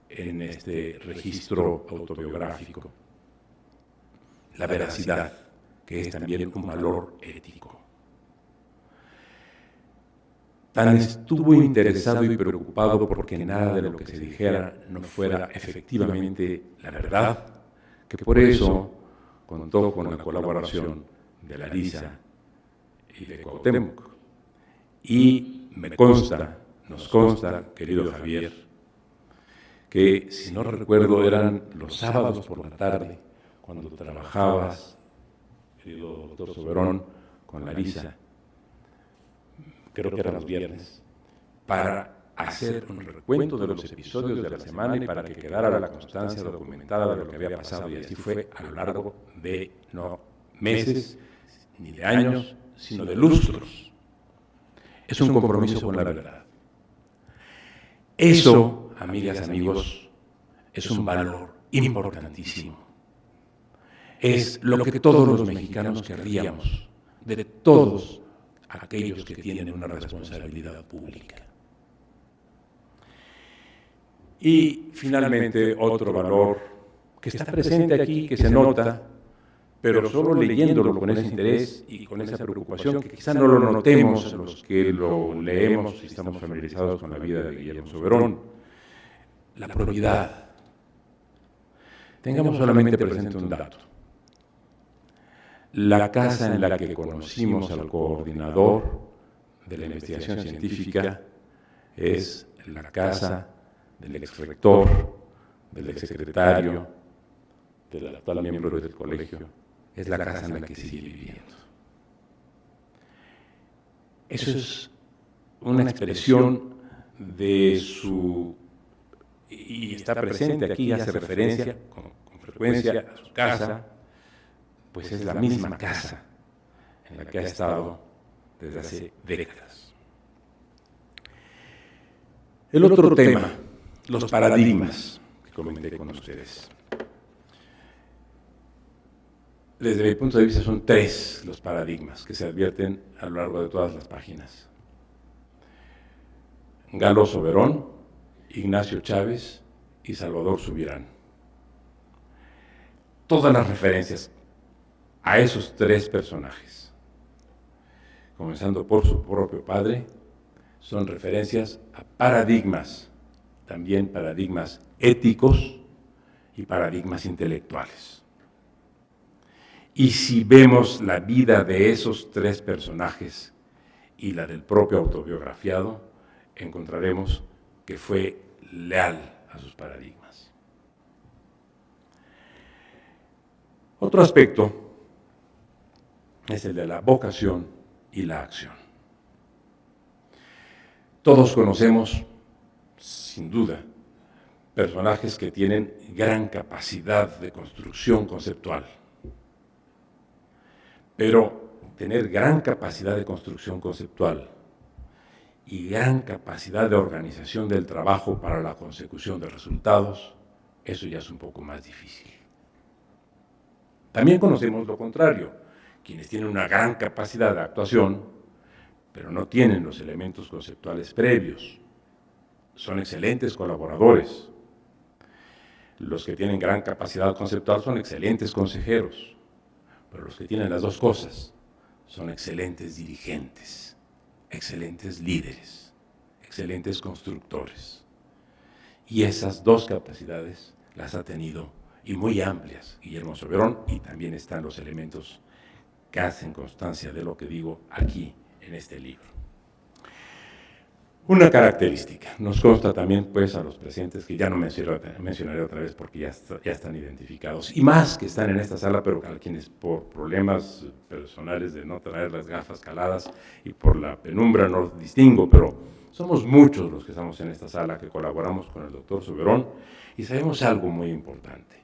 en este registro autobiográfico, la veracidad, que es también un valor ético. Tan estuvo interesado y preocupado porque nada de lo que se dijera no fuera efectivamente la verdad, que por eso contó con la colaboración de Larisa y de Cuauhtémoc. Y nos consta, querido Javier, que si no recuerdo eran los sábados por la tarde, cuando trabajabas, querido doctor Soberón, con Larisa, creo que eran los viernes, para hacer un recuento de los episodios de la semana y para que quedara la constancia documentada de lo que había pasado, y así fue a lo largo de no meses ni de años, sino de lustros. Es un compromiso con la verdad. Eso, amigas, amigos, es un valor importantísimo. Es lo que todos los mexicanos querríamos, de todos aquellos que tienen una responsabilidad pública. Y finalmente otro valor que está presente aquí, que se nota, pero solo leyéndolo con ese interés y con esa preocupación que quizá no lo notemos los que lo leemos y estamos familiarizados con la vida de Guillermo Soberón, la probidad. Tengamos solamente presente un dato. La casa en la que conocimos al coordinador de la investigación científica es la casa del exrector, del exsecretario, del actual miembro del colegio, es la casa en la que sigue viviendo. Eso es una expresión de su, y está presente aquí, hace referencia con frecuencia a su casa, pues es la misma casa en la que ha estado desde hace décadas. El otro tema, los paradigmas que comenté con ustedes. Desde mi punto de vista son 3 los paradigmas que se advierten a lo largo de todas las páginas. Galo Soberón, Ignacio Chávez y Salvador Subirán. Todas las referencias a esos 3 personajes, comenzando por su propio padre, son referencias a paradigmas, también paradigmas éticos y paradigmas intelectuales. Y si vemos la vida de esos 3 personajes y la del propio autobiografiado, encontraremos que fue leal a sus paradigmas. Otro aspecto es el de la vocación y la acción. Todos conocemos, sin duda, personajes que tienen gran capacidad de construcción conceptual. Pero tener gran capacidad de construcción conceptual y gran capacidad de organización del trabajo para la consecución de resultados, eso ya es un poco más difícil. También conocemos lo contrario, quienes tienen una gran capacidad de actuación, pero no tienen los elementos conceptuales previos. Son excelentes colaboradores. Los que tienen gran capacidad conceptual son excelentes consejeros, pero los que tienen las 2 cosas son excelentes dirigentes, excelentes líderes, excelentes constructores. Y esas 2 capacidades las ha tenido, y muy amplias, Guillermo Soberón, y también están los elementos que hacen constancia de lo que digo aquí en este libro. Una característica, nos consta también pues a los presentes, que ya no mencionaré otra vez porque ya están identificados, y más que están en esta sala, pero a quienes por problemas personales de no traer las gafas caladas y por la penumbra no los distingo, pero somos muchos los que estamos en esta sala que colaboramos con el doctor Soberón y sabemos algo muy importante.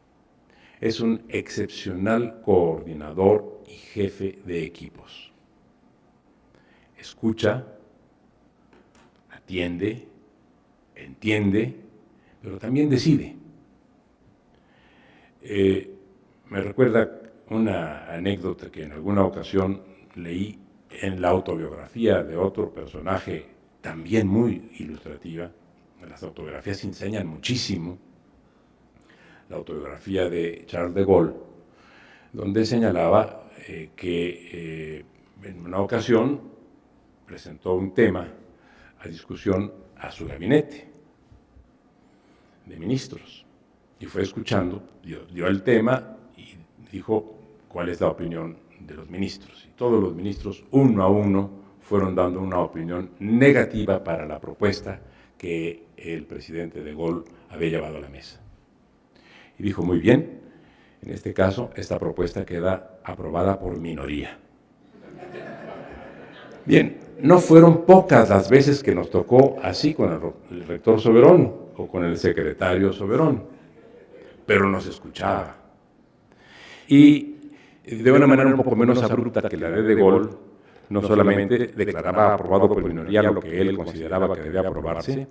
Es un excepcional coordinador y jefe de equipos. Escucha, atiende, entiende, pero también decide. Me recuerda una anécdota que en alguna ocasión leí en la autobiografía de otro personaje también muy ilustrativa. Las autobiografías enseñan muchísimo. La autobiografía de Charles de Gaulle, donde señalaba que en una ocasión presentó un tema a discusión a su gabinete de ministros y fue escuchando, dio el tema y dijo cuál es la opinión de los ministros. Y todos los ministros, uno a uno, fueron dando una opinión negativa para la propuesta que el presidente de Gaulle había llevado a la mesa. Y dijo, muy bien, en este caso, esta propuesta queda aprobada por minoría. Bien, no fueron pocas las veces que nos tocó así con el rector Soberón o con el secretario Soberón, pero nos escuchaba. Y de una manera un poco menos abrupta que la de Gaulle, no solamente declaraba aprobado por minoría lo que él consideraba que debía aprobarse,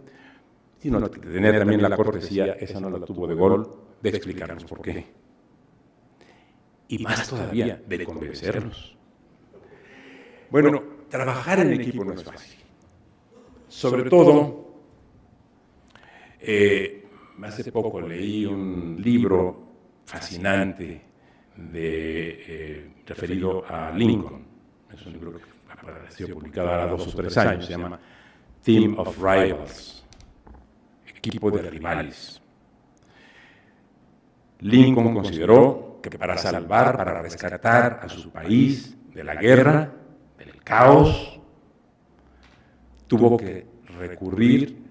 sino de tener también la cortesía, esa no la tuvo de Gaulle, de explicarnos por qué. Y más todavía, de convencernos. Bueno, trabajar en equipo no es fácil. Sobre todo, hace poco leí un libro fascinante referido a Lincoln. Es un libro que ha sido publicado ahora 2 o 3 años, se llama Team of Rivals, equipo de rivales. Lincoln consideró que para salvar, para rescatar a su país de la guerra, del caos, tuvo que recurrir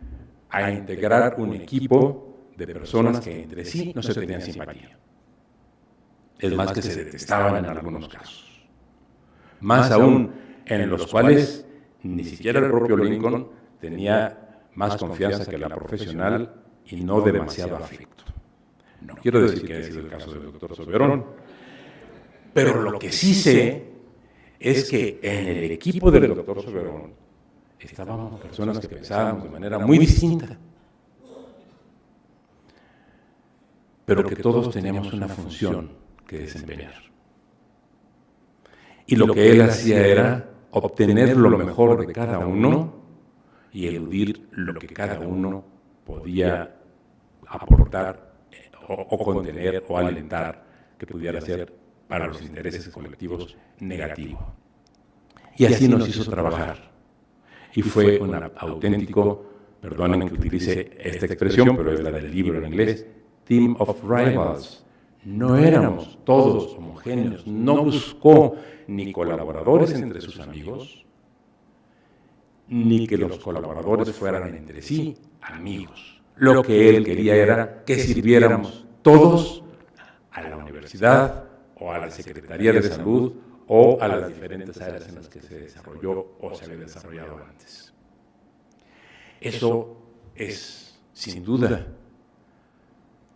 a integrar un equipo de personas que entre sí no se tenían simpatía. Es más, que se detestaban en algunos casos. Más aún, en los cuales ni siquiera el propio Lincoln tenía más confianza que la profesional y no demasiado afecto. No quiero decir que haya sido el caso del doctor Soberón, pero lo que sí sé es que en el equipo del doctor Soberón estábamos personas que pensábamos de manera muy distinta, pero que todos teníamos una función que desempeñar. Y lo que él hacía era obtener lo mejor de cada uno y eludir lo que cada uno podía aportar o contener o alentar que pudiera ser para los intereses colectivos negativo. Y así nos hizo trabajar. Y fue un auténtico, perdonen que utilice esta expresión, pero es la del libro en inglés, Team of Rivals. No éramos todos homogéneos, no buscó ni colaboradores entre sus amigos, ni que los colaboradores fueran entre sí amigos. Lo que él quería era que sirviéramos todos a la universidad o a la Secretaría de Salud o a las diferentes áreas en las que se desarrolló o se había desarrollado antes. Eso es, sin duda,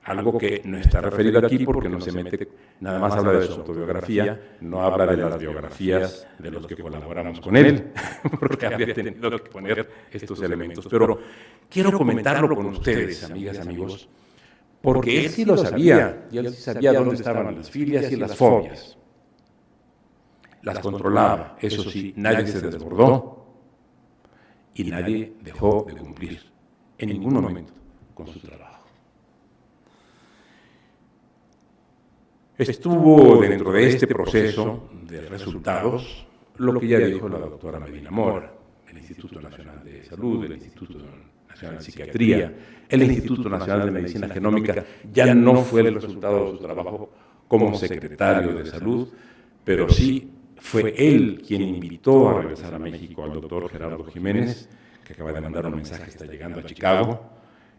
algo que no está referido aquí porque no se mete, nada más habla de su autobiografía, no habla de las biografías de los que colaboramos con él, porque habría tenido que poner estos elementos. Pero quiero comentarlo con ustedes, amigas, amigos, porque él sí lo sabía, y él sí sabía dónde estaban las filias y las fobias. Las controlaba, eso sí, nadie se desbordó y nadie dejó de cumplir en ningún momento con su trabajo. Estuvo dentro de este proceso de resultados lo que ya dijo la doctora Medina Mora, el Instituto Nacional de Salud, el Instituto Nacional de Psiquiatría, el Instituto Nacional de Medicina Genómica. Ya no fue el resultado de su trabajo como secretario de Salud, pero sí fue él quien invitó a regresar a México al doctor Gerardo Jiménez, que acaba de mandar un mensaje, está llegando a Chicago,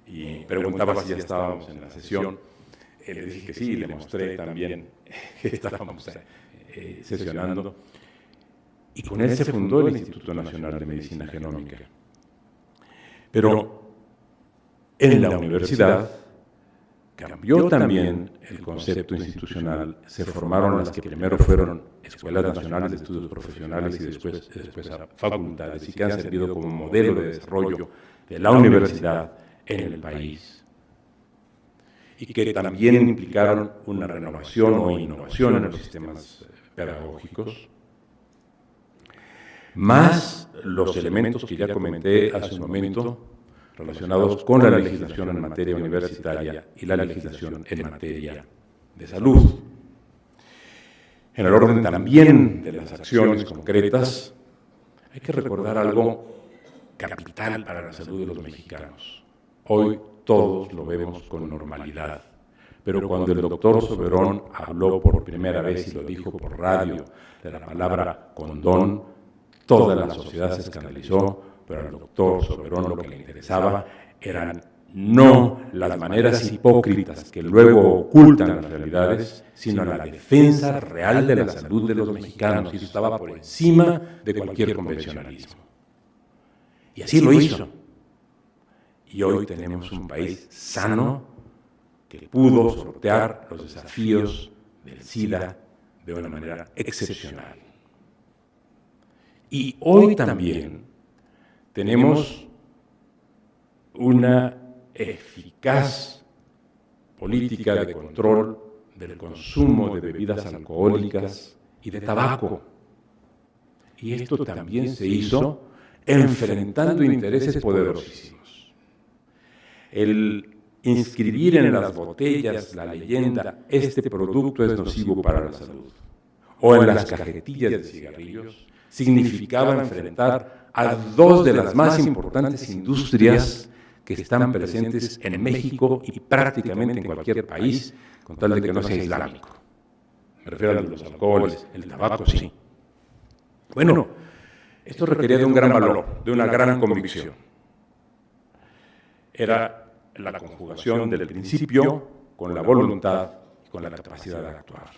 y preguntaba si ya estábamos en la sesión. Le dije que sí, le mostré también que estábamos sesionando. Y con él se fundó el Instituto Nacional de Medicina Genómica. Pero en la universidad cambió también el concepto institucional. Se formaron las que primero fueron Escuelas Nacionales de Estudios Profesionales y después facultades, y que han servido como modelo de desarrollo de la universidad en el país. Y que también implicaron una renovación o innovación en los sistemas pedagógicos, más los elementos que ya comenté hace un momento relacionados con la legislación en materia universitaria y la legislación en materia de salud. En el orden también de las acciones concretas, hay que recordar algo capital para la salud de los mexicanos. Hoy todos lo vemos con normalidad, pero cuando el doctor Soberón habló por primera vez y lo dijo por radio de la palabra condón, toda la sociedad se escandalizó, pero al doctor Soberón lo que le interesaba eran no las maneras hipócritas que luego ocultan las realidades, sino la defensa real de la salud de los mexicanos, y eso estaba por encima de cualquier convencionalismo. Y así lo hizo. Y hoy tenemos un país sano que pudo sortear los desafíos del SIDA de una manera excepcional. Y hoy también tenemos una eficaz política de control del consumo de bebidas alcohólicas y de tabaco. Y esto también se hizo enfrentando intereses poderosísimos. El inscribir en las botellas la leyenda "este producto es nocivo para la salud", o en las cajetillas de cigarrillos, significaba enfrentar a dos de las más importantes industrias que están presentes en México y prácticamente en cualquier país, con tal de que no sea islámico. Me refiero a los alcoholes, el tabaco, sí. Bueno, esto requería de un gran valor, de una gran convicción. Era la conjugación del principio con la voluntad y con la capacidad de actuar.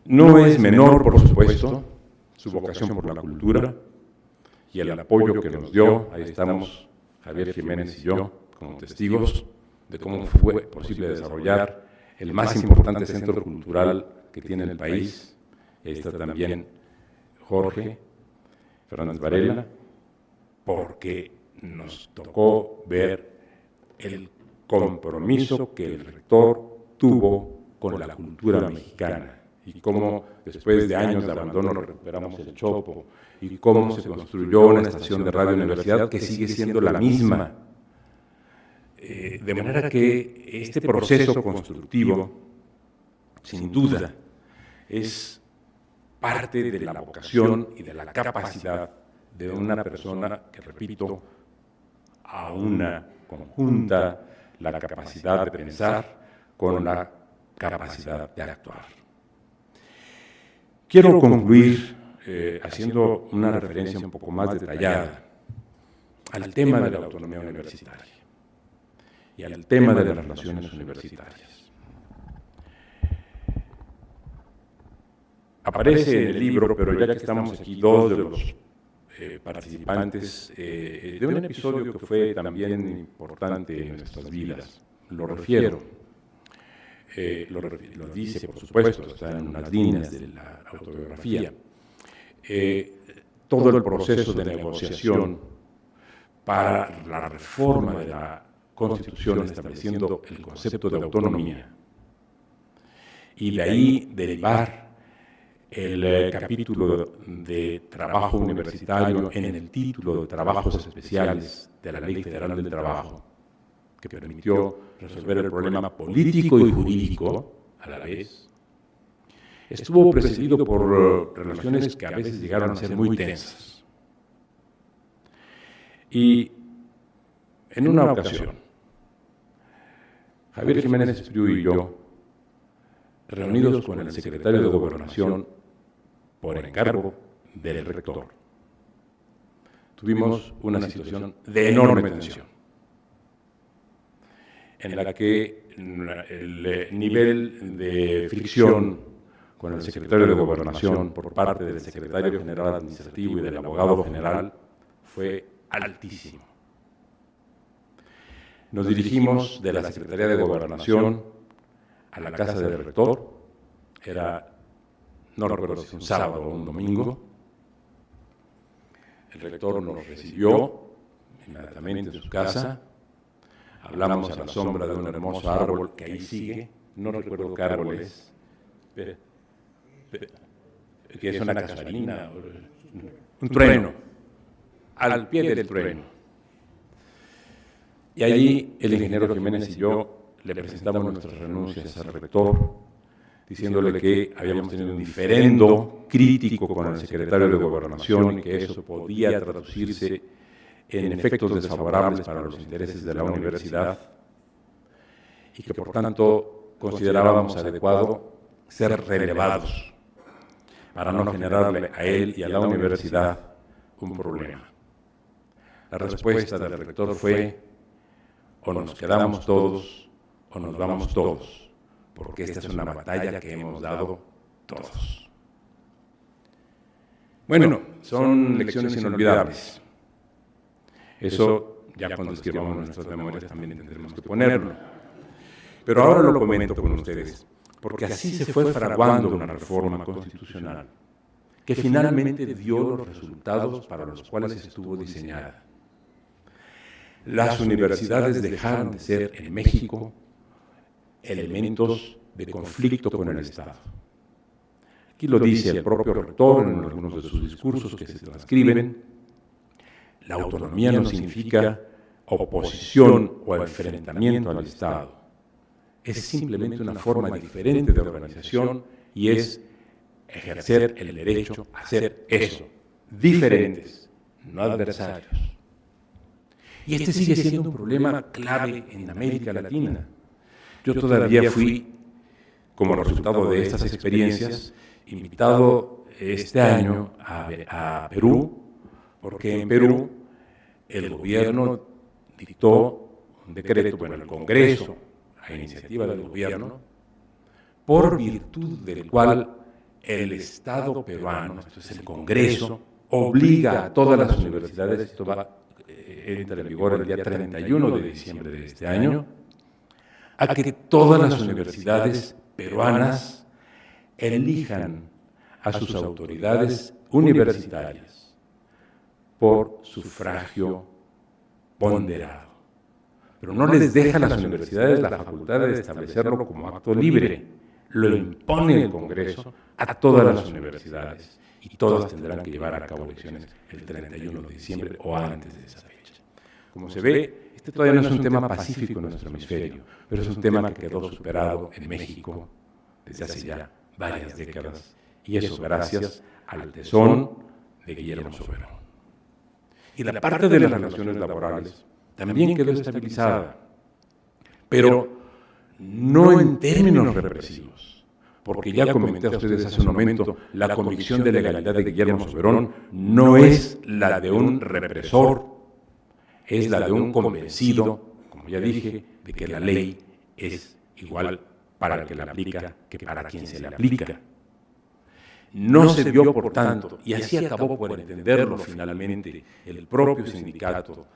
No es menor, por supuesto, su vocación por la cultura y el apoyo que nos dio. Ahí estamos Javier Jiménez y yo como testigos de cómo fue posible desarrollar el más importante centro cultural que tiene el país. Ahí está también Jorge Fernández Varela, porque nos tocó ver el compromiso que el rector tuvo con la cultura mexicana y cómo después de años de abandono recuperamos el Chopo y cómo se construyó una estación de radio universidad que sigue siendo la misma. De manera que este proceso constructivo, sin duda, es parte de la vocación y de la capacidad de una persona que, repito, a una conjunta la capacidad de pensar con la capacidad de actuar. Quiero concluir haciendo una referencia un poco más detallada al tema de la autonomía universitaria y al tema de las relaciones universitarias. Aparece en el libro, pero ya que estamos aquí, dos de los participantes de un episodio que fue también importante en nuestras vidas. Lo refiero. Lo dice, por supuesto, está en unas líneas de la autobiografía. Todo el proceso de negociación para la reforma de la Constitución, estableciendo el concepto de autonomía, y de ahí derivar el capítulo de trabajo universitario en el título de trabajos especiales de la Ley Federal del Trabajo, que permitió resolver el problema político y jurídico a la vez, estuvo precedido por relaciones que a veces llegaron a ser muy tensas. Y en una ocasión, Javier Jiménez Espriu y yo, reunidos con el secretario de Gobernación por encargo del rector, tuvimos una situación de enorme tensión, en la que el nivel de fricción con el secretario de Gobernación por parte del secretario general administrativo y del abogado general fue altísimo. Nos dirigimos de la Secretaría de Gobernación a la casa del rector. Era, no recuerdo si un sábado o un domingo. El rector nos recibió inmediatamente en su casa. Hablamos a la sombra de un hermoso árbol que ahí sigue. No recuerdo qué árbol es. Que es una casuarina, un trueno, al pie del trueno. Y allí el ingeniero Jiménez y yo le presentamos nuestras renuncias al rector, diciéndole que habíamos tenido un diferendo crítico con el secretario de Gobernación y que eso podía traducirse en efectos desfavorables para los intereses de la universidad y que por tanto considerábamos adecuado ser relevados para no generarle a él y a la universidad un problema. La respuesta del rector fue: o nos quedamos todos o nos vamos todos, porque esta es una batalla que hemos dado todos. Bueno, son lecciones inolvidables. Eso ya cuando escribamos nuestras memorias también tendremos que ponerlo. Pero ahora lo comento con ustedes, porque así se fue fraguando una reforma constitucional que finalmente dio los resultados para los cuales estuvo diseñada. Las universidades dejaron de ser en México elementos de conflicto con el Estado. Aquí lo dice el propio rector en algunos de sus discursos que se transcriben. La autonomía no significa oposición o enfrentamiento al Estado. Es simplemente una forma diferente de organización y es ejercer el derecho a hacer eso, diferentes, no adversarios. Y este sigue siendo un problema clave en América Latina. Yo todavía fui, como resultado de estas experiencias, invitado este año a Perú, porque en Perú el gobierno dictó un decreto, bueno, el Congreso, a iniciativa del gobierno, por virtud del cual el Estado peruano, esto es el Congreso, obliga a todas las universidades, esto entra en vigor el día 31 de diciembre de este año, a que todas las universidades peruanas elijan a sus autoridades universitarias por sufragio ponderado. Pero no les deja a las universidades la facultad de establecerlo como acto libre. Lo impone el Congreso a todas las universidades y todas tendrán que llevar a cabo elecciones el 31 de diciembre o antes de esa fecha. Como se ve, este todavía no es un tema pacífico en nuestro hemisferio, pero es un tema que quedó superado en México desde hace ya varias décadas, y eso gracias al tesón de Guillermo Soberón. Y la parte de las relaciones laborales también quedó estabilizada, pero no en términos represivos, porque ya comenté a ustedes hace un momento, la convicción de legalidad de Guillermo Soberón no es la de un represor, es la de un convencido, como ya dije, de que la ley es igual para el que la aplica que para quien se le aplica. No se dio, por tanto, y así acabó por entenderlo finalmente el propio sindicato,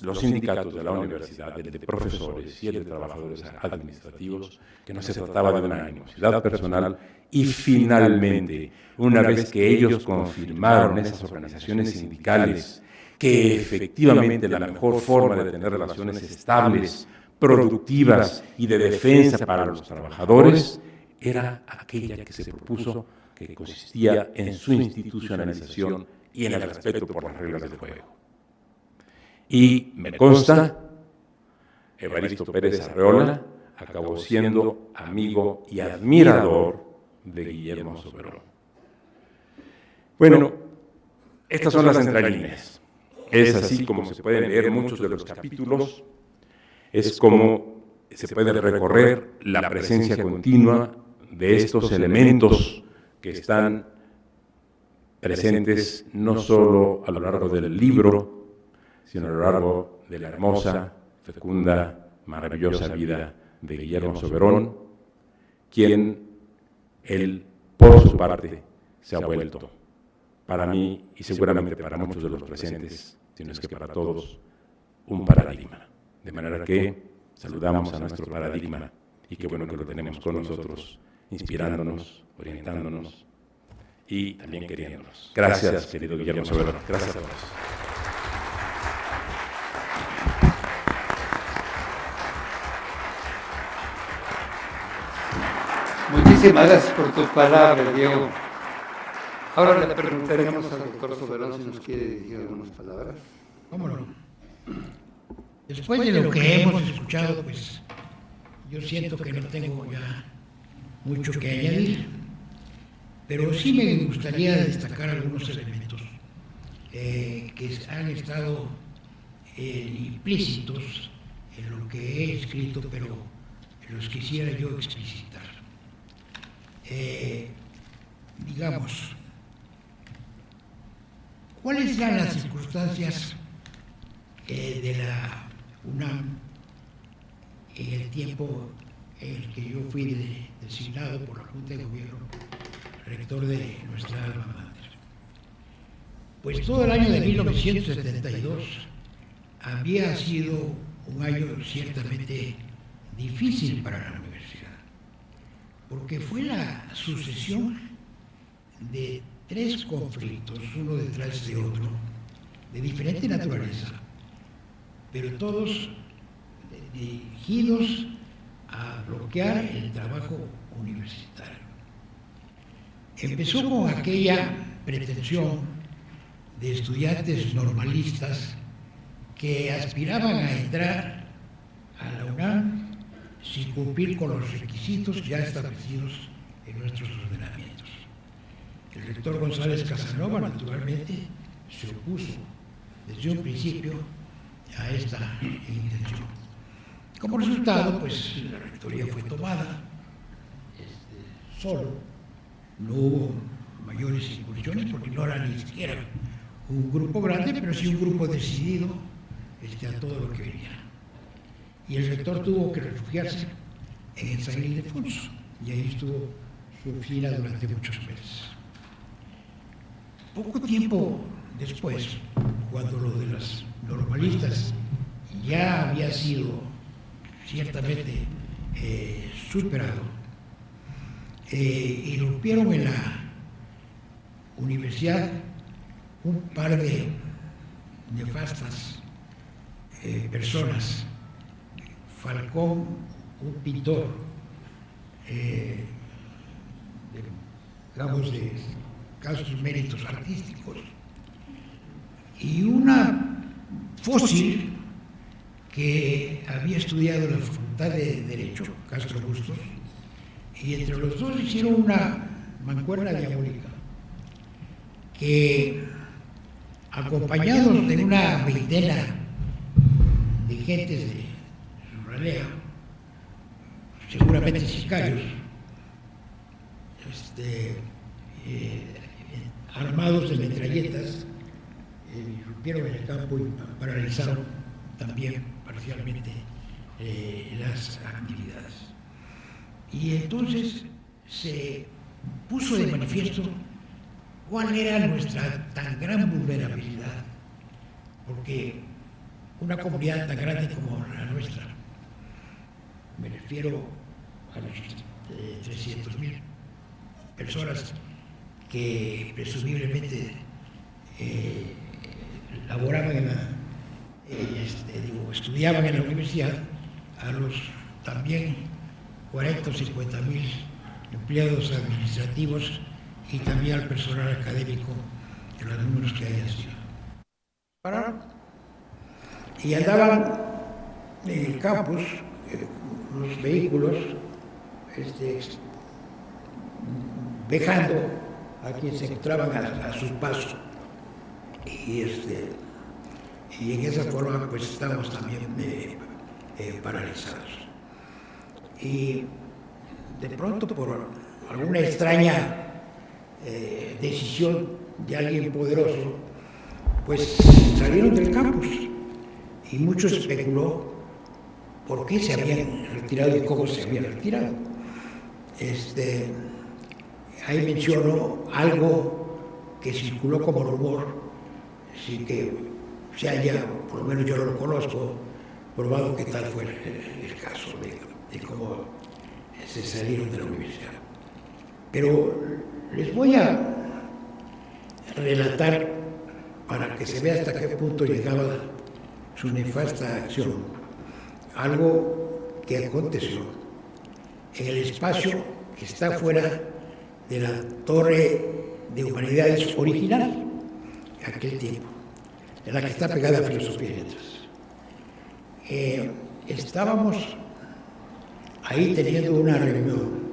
los sindicatos de la universidad, el de profesores y el de trabajadores administrativos, que no se trataba de una animosidad personal, y finalmente, una vez que ellos confirmaron esas organizaciones sindicales que efectivamente la mejor forma de tener relaciones estables, productivas y de defensa para los trabajadores era aquella que se propuso, que consistía en su institucionalización y en el respeto por las reglas del juego. Y me consta, Evaristo Pérez Arreola acabó siendo amigo y admirador de Guillermo Soberón. Bueno, estas son las entrelíneas. Es así como se pueden leer muchos de los capítulos, es como se puede recorrer la presencia continua de estos elementos que están presentes no solo a lo largo del libro, sino a lo largo de la hermosa, fecunda, maravillosa vida de Guillermo Soberón, quien él, por su parte, se ha vuelto, para mí y seguramente para muchos de los presentes, si no es que para todos, un paradigma. De manera que saludamos a nuestro paradigma y qué bueno que lo tenemos con nosotros, inspirándonos, orientándonos y también queriéndonos. Gracias, querido Guillermo Soberón. Gracias a todos. Muchísimas gracias por tu palabra, Diego. Ahora le preguntaremos al doctor Soberón si nos quiere decir algunas palabras. ¿Cómo no? Después de lo que hemos escuchado, pues yo siento que no tengo ya mucho que añadir, pero sí me gustaría destacar algunos elementos que han estado implícitos en lo que he escrito, pero los quisiera yo explicitar. Digamos, ¿cuáles eran las circunstancias de la UNAM en el tiempo en el que yo fui designado por la Junta de Gobierno rector de nuestra alma mater? Pues todo el año de 1972 había sido un año ciertamente difícil para la universidad, porque fue la sucesión de 3 conflictos, uno detrás de otro, de diferente naturaleza, pero todos dirigidos a bloquear el trabajo universitario. Empezó con aquella pretensión de estudiantes normalistas que aspiraban a entrar a la UNAM sin cumplir con los requisitos ya establecidos en nuestros ordenamientos. El rector González Casanova, naturalmente, se opuso desde un principio a esta intención. Como resultado, pues la rectoría fue tomada solo. No hubo mayores incursiones porque no era ni siquiera un grupo grande, pero sí un grupo decidido a todo lo que venía. Y el rector tuvo que refugiarse en San Ildefonso, y ahí estuvo su oficina durante muchos meses. Poco tiempo después, cuando lo de las normalistas ya había sido ciertamente superado, irrumpieron en la universidad un par de nefastas personas. Falcón, un pintor, digamos, de escasos méritos artísticos, y una fósil que había estudiado en la Facultad de Derecho, Castro Bustos, y entre los dos hicieron una mancuerna diabólica que, acompañados de una veintena de gentes de su ralea, seguramente sicarios, armados de metralletas, irrumpieron en el campo y paralizaron también parcialmente las actividades. Y entonces se puso de manifiesto cuál era nuestra tan gran vulnerabilidad, porque una comunidad tan grande como la nuestra, me refiero a las 300.000 personas que presumiblemente laboraban estudiaban en la universidad, a los también 40 o 50.000 empleados administrativos y también al personal académico de los números que hayan sido. Pararon y andaban en el campus los vehículos vejando a quienes se encontraban a su paso, y en esa forma pues estábamos también paralizados. Y de pronto, por alguna extraña decisión de alguien poderoso, pues salieron del campus, y mucho especuló por qué se habían retirado y cómo se habían retirado. Ahí menciono algo que circuló como rumor, sin que se haya, por lo menos yo no lo conozco, probado que tal fue el caso de cómo se salieron de la universidad. Pero les voy a relatar, para que se vea hasta qué punto llegaba su nefasta acción, algo que aconteció en el espacio que está fuera de la Torre de Humanidades original, en aquel tiempo, en la que está pegada a Filosofía y Letras. Estábamos ahí teniendo una reunión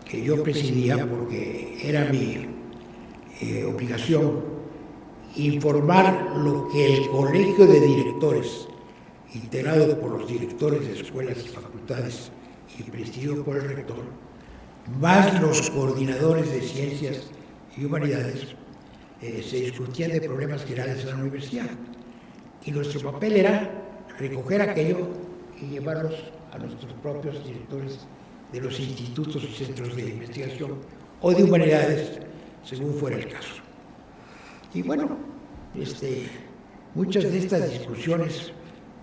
que yo presidía, porque era mi obligación informar lo que el colegio de directores, integrado por los directores de escuelas y facultades y presidido por el rector, más los coordinadores de ciencias y humanidades, se discutían de problemas generales de la universidad. Y nuestro papel era recoger aquello y llevarlos a nuestros propios directores de los institutos y centros de investigación o de humanidades, según fuera el caso. Y bueno, muchas de estas discusiones,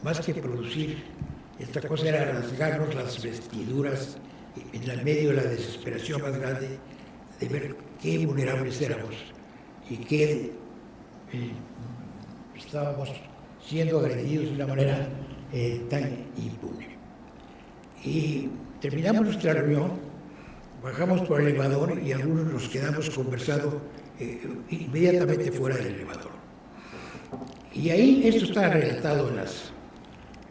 más que producir, esta cosa era rasgarnos las vestiduras en el medio de la desesperación más grande de ver qué vulnerables éramos y que estábamos siendo agredidos de una manera tan impune. Y terminamos nuestra reunión, bajamos por el elevador y algunos nos quedamos conversando inmediatamente fuera del elevador. Y ahí esto está relatado en las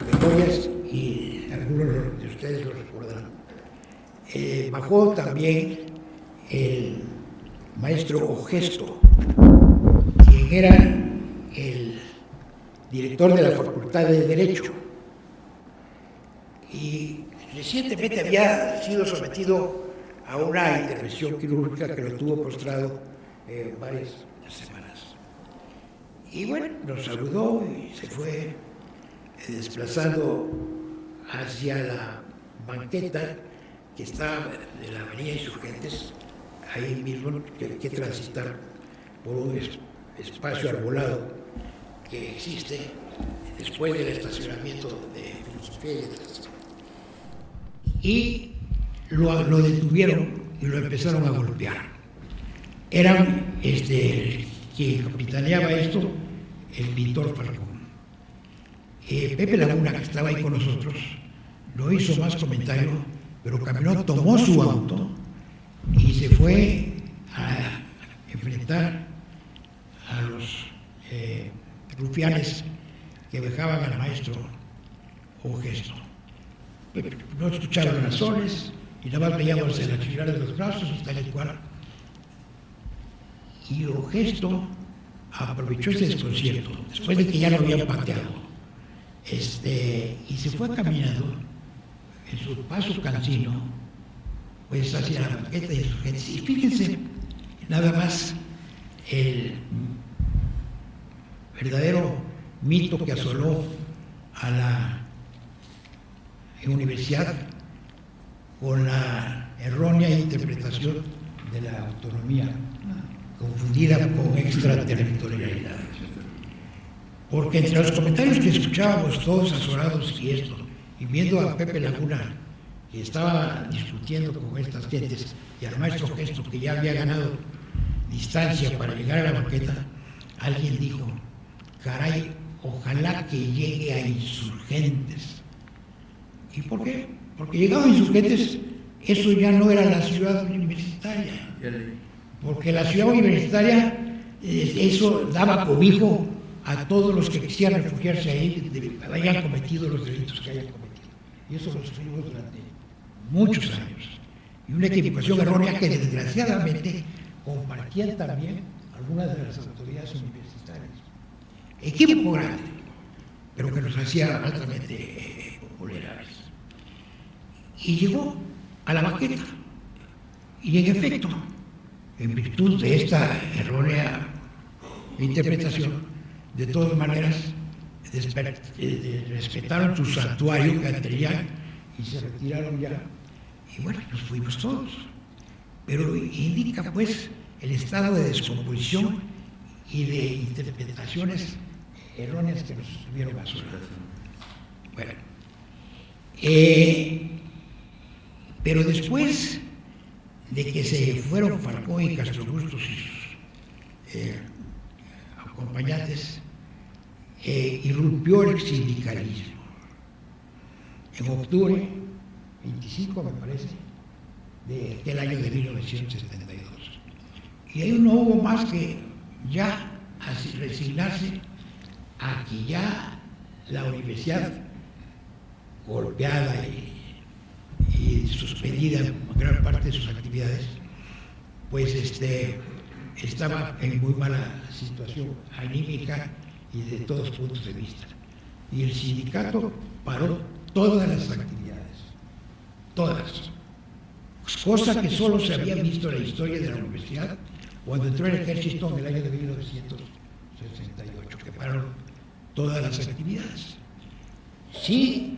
memorias y algunos de ustedes lo recordarán. Bajó también el maestro Ogesto, quien era el director de la Facultad de Derecho y recientemente había sido sometido a una intervención quirúrgica que lo tuvo postrado varias semanas. Y bueno, nos saludó y se fue desplazando hacia la banqueta que está de la avenida Insurgentes, ahí mismo, que hay que transitar por un espacio arbolado que existe después del estacionamiento de Filosofía y Letras. Y lo detuvieron y lo empezaron a golpear. Eran, quien capitaneaba esto, el pintor Falcón. Pepe Laguna, que estaba ahí con nosotros, no hizo más comentario, pero caminó, tomó su auto y se fue a enfrentar a los rufianes que vejaban al maestro Ogesto. No escucharon razones y nada más veíamos el achicar de los brazos hasta el cual. Y Ogesto aprovechó ese desconcierto, después de que ya lo habían pateado, y se fue caminando en su paso cansino, pues hacia la banqueta de Insurgentes. Y fíjense, nada más el verdadero mito que asoló a la universidad con la errónea interpretación de la autonomía, confundida con extraterritorialidad. Porque entre los comentarios que escuchábamos todos azorados y esto, y viendo a Pepe Laguna, que estaba discutiendo con estas gentes, y al maestro Ogesto, que ya había ganado distancia para llegar a la banqueta, alguien dijo: caray, ojalá que llegue a Insurgentes. ¿Y por qué? Porque llegado a Insurgentes, eso ya no era la ciudad universitaria. Porque la ciudad universitaria, eso daba cobijo a todos los que quisieran refugiarse ahí, hayan cometido los delitos que hayan cometido. Y eso lo sufrimos durante muchos años. Y una equivocación errónea que desgraciadamente compartían también algunas de las autoridades universitarias. Equívoco grande, pero que nos hacía altamente vulnerables. Y llegó a la banqueta. Y en efecto, en virtud de esta errónea interpretación, de todas maneras, respetaron su santuario que tenían y se retiraron ya. Y bueno, nos fuimos todos. Pero indica pues el estado de descomposición y de interpretaciones erróneas que nos estuvieron asolando. Bueno, pero después de que se fueron Falcón y Castro Bustos y sus acompañantes, irrumpió el sindicalismo. En octubre 25, me parece, del año de 1972. Y ahí no hubo más que ya resignarse a que ya la universidad, golpeada y suspendida en gran parte de sus actividades, pues estaba en muy mala situación anímica y de todos puntos de vista. Y el sindicato paró todas las actividades, todas, cosa que solo se había visto en la historia de la universidad cuando entró el ejército en el año de 1968, que pararon todas las actividades. Sí,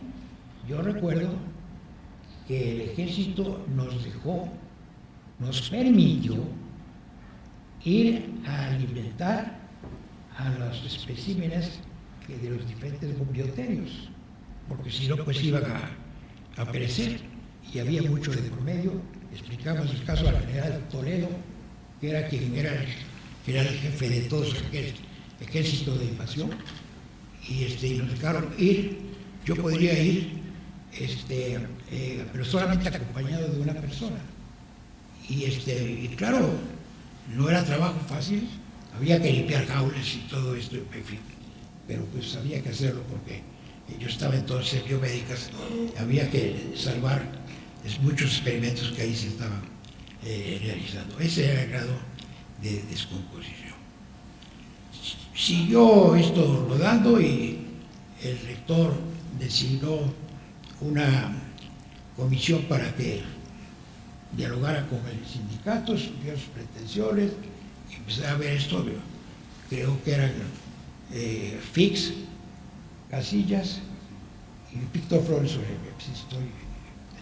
yo recuerdo que el ejército nos permitió ir a alimentar a los especímenes de los diferentes bioterios, porque si no, pues iban a perecer, y había mucho de por medio. Explicamos el caso al general Toledo, que era el jefe de todo ese ejército de invasión, y nos dejaron ir. Yo podría ir, pero solamente acompañado de una persona. Y claro, no era trabajo fácil, había que limpiar jaulas y todo esto, en fin, pero pues había que hacerlo porque yo estaba entonces en biomédicas, había que salvar muchos experimentos que ahí se estaban realizando. Ese era el grado de descomposición. Siguió esto rodando y el rector designó una comisión para que dialogara con el sindicato, estudiara sus pretensiones y empezara a ver esto. Creo que eran Fix, Casillas y Víctor Flores sobre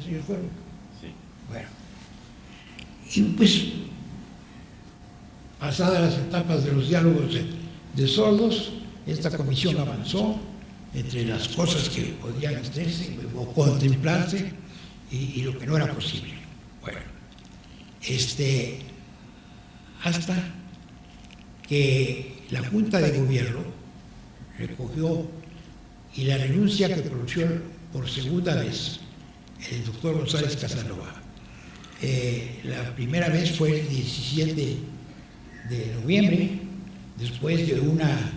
¿ellos fueron? Sí. Bueno, y pues pasadas las etapas de los diálogos de sordos, esta comisión avanzó entre las cosas que podían hacerse o contemplarse y lo que no era posible. Bueno, hasta que la Junta de Gobierno recogió y la renuncia que pronunció por segunda vez el doctor González Casanova. La primera vez fue el 17 de noviembre, después de una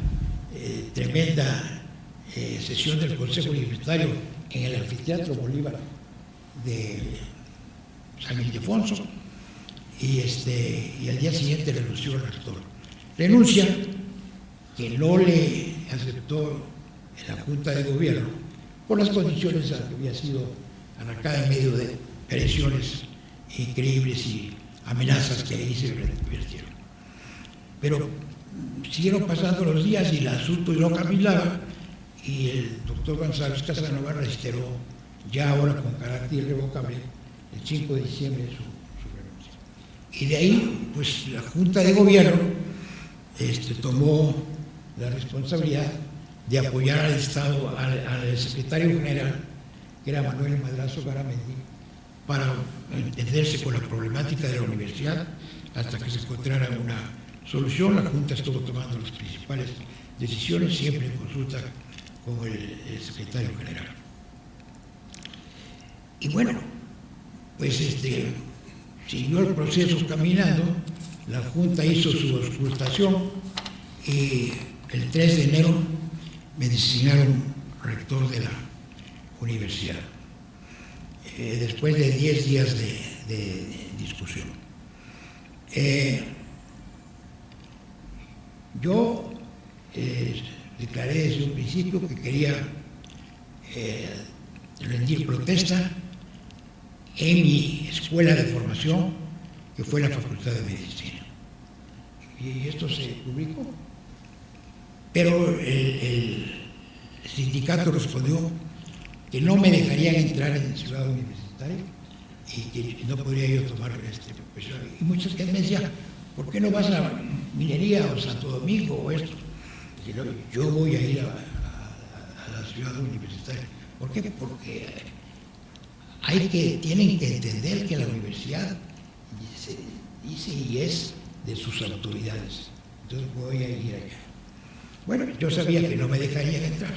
tremenda sesión del Consejo Universitario en el Anfiteatro Bolívar de San Ildefonso, y al día siguiente renunció el rector. Renuncia que no le aceptó en la Junta de Gobierno por las condiciones a las que había sido arrancada en medio de presiones increíbles y amenazas que ahí se vertieron. Pero siguieron pasando los días y el asunto no caminaba y el doctor González Casanova reiteró ya ahora con carácter irrevocable el 5 de diciembre su renuncia. Y de ahí, pues la Junta de Gobierno tomó la responsabilidad de apoyar al Estado, al secretario general, que era Manuel Madrazo Garamendi, para entenderse con la problemática de la universidad hasta que se encontrara una solución. La Junta estuvo tomando las principales decisiones, siempre en consulta con el secretario general. Y bueno, pues siguió el proceso caminando, la Junta hizo su auscultación y el 3 de enero me designaron rector de la universidad, después de 10 días de discusión. Yo declaré desde un principio que quería rendir protesta en mi escuela de formación, que fue la Facultad de Medicina. Y esto se publicó. Pero el sindicato respondió que no me dejarían entrar en el Ciudad Universitario y que no podría yo tomar profesión. Y muchas veces me decían, ¿por qué no vas a Minería o Santo Domingo o esto? Y yo voy a ir a la Ciudad Universitaria. ¿Por qué? Porque tienen que entender que la universidad dice y es de sus autoridades. Entonces voy a ir allá. Bueno, yo sabía que no me dejarían entrar,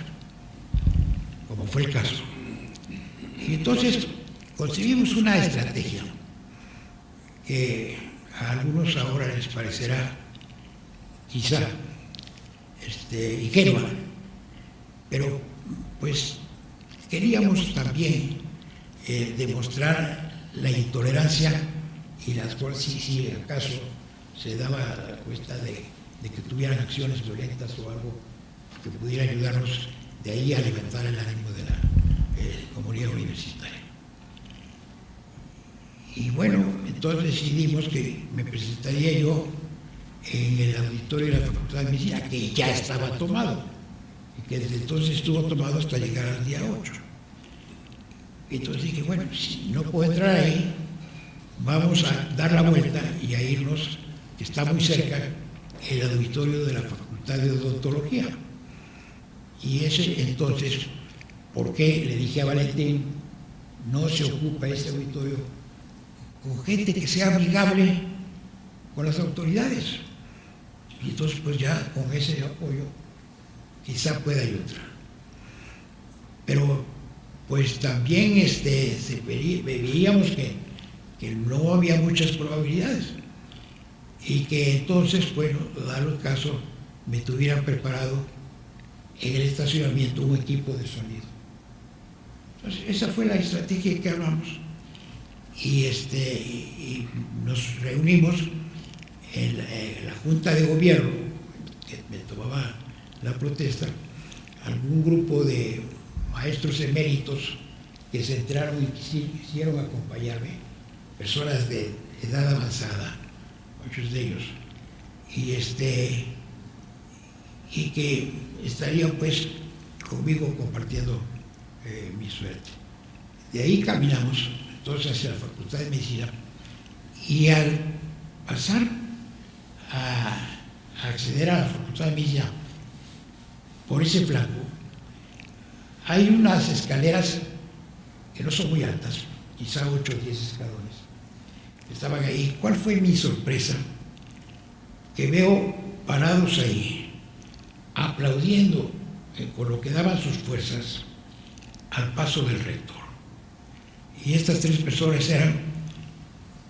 como fue el caso. Y entonces concebimos una estrategia que a algunos ahora les parecerá quizá ingenua, pero pues queríamos también demostrar la intolerancia y las cuales si acaso se daba la cuesta de que tuvieran acciones violentas o algo que pudiera ayudarnos de ahí a levantar el ánimo de la comunidad universitaria. Y bueno, entonces decidimos que me presentaría yo en el auditorio de la Facultad de Medicina, que ya estaba tomado, y que desde entonces estuvo tomado hasta llegar al día 8. Entonces dije, bueno, si no puedo entrar ahí, vamos a dar la vuelta y a irnos, que está muy cerca, el auditorio de la Facultad de Odontología. Y ese entonces, ¿por qué? Le dije a Valentín, no se ocupa ese auditorio con gente que sea amigable con las autoridades. Y entonces pues ya con ese apoyo quizá pueda ayudar. Pero pues también veíamos que no había muchas probabilidades. y que entonces, bueno, dado el caso, me tuvieran preparado en el estacionamiento un equipo de sonido. Entonces, esa fue la estrategia que hablamos. Y nos reunimos en la Junta de Gobierno, que me tomaba la protesta, algún grupo de maestros eméritos que se entraron y quisieron acompañarme, personas de edad avanzada, muchos de ellos, y que estarían pues conmigo compartiendo mi suerte. De ahí caminamos entonces hacia la Facultad de Medicina, y al pasar a acceder a la Facultad de Medicina por ese flanco, hay unas escaleras que no son muy altas, quizá 8 o 10 escalones, estaban ahí. ¿Cuál fue mi sorpresa? Que veo parados ahí, aplaudiendo con lo que daban sus fuerzas al paso del rector. Y estas 3 personas eran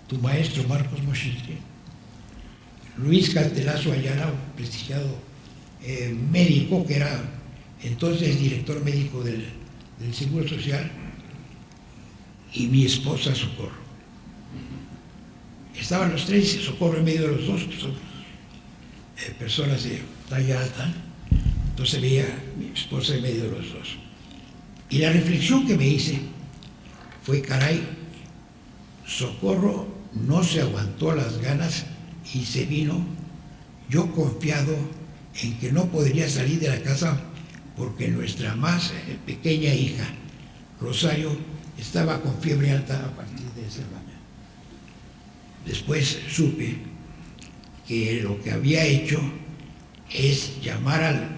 tu maestro Marcos Moschitri, Luis Cantelazo Ayala, un prestigiado médico que era entonces director médico del Seguro Social, y mi esposa Socorro. Estaban los 3 y Socorro en medio de los 2, que son personas de talla alta. Entonces veía a mi esposa en medio de los 2. Y la reflexión que me hice fue, caray, Socorro no se aguantó las ganas y se vino, yo confiado en que no podría salir de la casa porque nuestra más pequeña hija, Rosario, estaba con fiebre alta a partir de esa mañana. Después supe que lo que había hecho es llamar al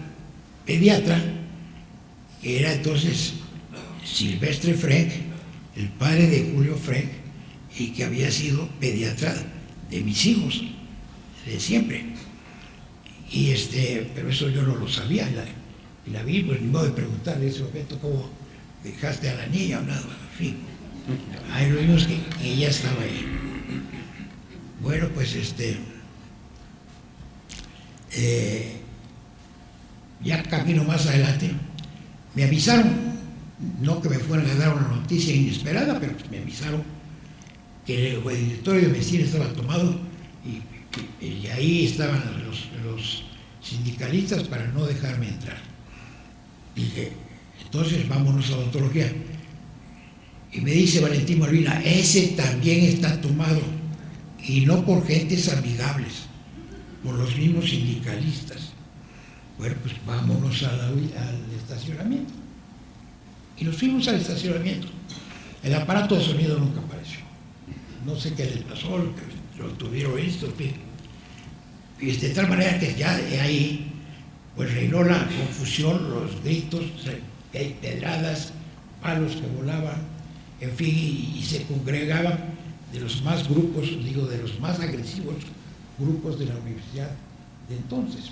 pediatra, que era entonces Silvestre Frank, el padre de Julio Frank, y que había sido pediatra de mis hijos, de siempre. Pero eso yo no lo sabía, y la vi, pues ni modo de preguntarle en ese momento cómo dejaste a la niña o nada, en fin. Ahí lo vimos que ella estaba ahí. Bueno, pues ya camino más adelante, me avisaron, no que me fueran a dar una noticia inesperada, pero me avisaron que el directorio de medicina estaba tomado y ahí estaban los sindicalistas para no dejarme entrar. Dije, entonces vámonos a odontología. Y me dice Valentín Malvina, ese también está tomado, y no por gentes amigables, por los mismos sindicalistas. Bueno, pues vámonos al estacionamiento. Y nos fuimos al estacionamiento. El aparato de sonido nunca apareció. No sé qué les pasó, lo tuvieron esto. Y de tal manera que ya de ahí pues reinó la confusión, los gritos, pedradas, palos que volaban, en fin, y se congregaban de los más grupos, de los más agresivos grupos de la universidad de entonces.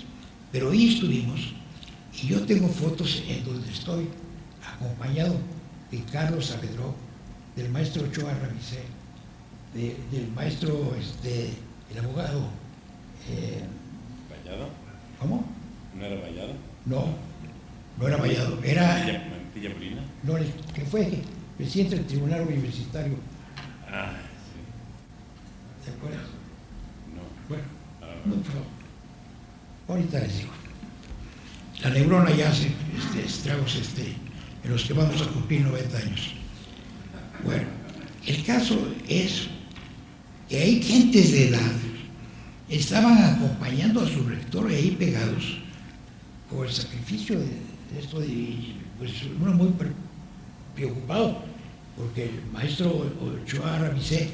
Pero ahí estuvimos, y yo tengo fotos en donde estoy acompañado de Carlos Saavedra, del maestro Ochoa Ramicé, del maestro, el abogado. ¿Vallado? ¿Cómo? ¿No era Vallado? No era Vallado, era... ¿Mantilla Molina? No, el que fue presidente del Tribunal Universitario. Ah, sí. ¿Te acuerdas? No. Bueno, no, pero ahorita les digo. La neurona ya hace estragos en los que vamos a cumplir 90 años. Bueno, el caso es que hay gentes de edad estaban acompañando a su rector ahí pegados por el sacrificio de esto, y pues uno muy preocupado porque el maestro Ochoa Ramicé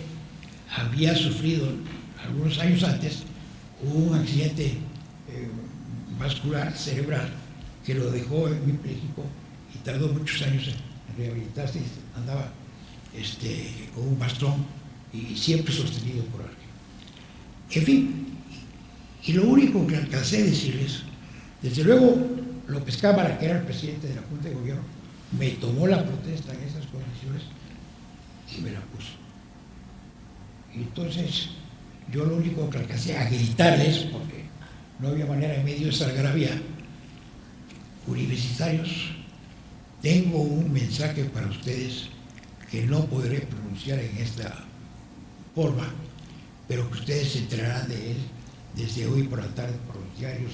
había sufrido algunos años antes un accidente vascular cerebral que lo dejó hemipléjico y tardó muchos años en rehabilitarse, andaba con un bastón y siempre sostenido por alguien. En fin, y lo único que alcancé a decirles, desde luego López Cámara, que era el presidente de la Junta de Gobierno, me tomó la protesta en esas condiciones y me la puso. Y entonces yo lo único que alcancé a gritarles, porque no había manera en medio de esa algarabía: universitarios, tengo un mensaje para ustedes que no podré pronunciar en esta forma, pero que ustedes se enterarán de él desde hoy por la tarde por los diarios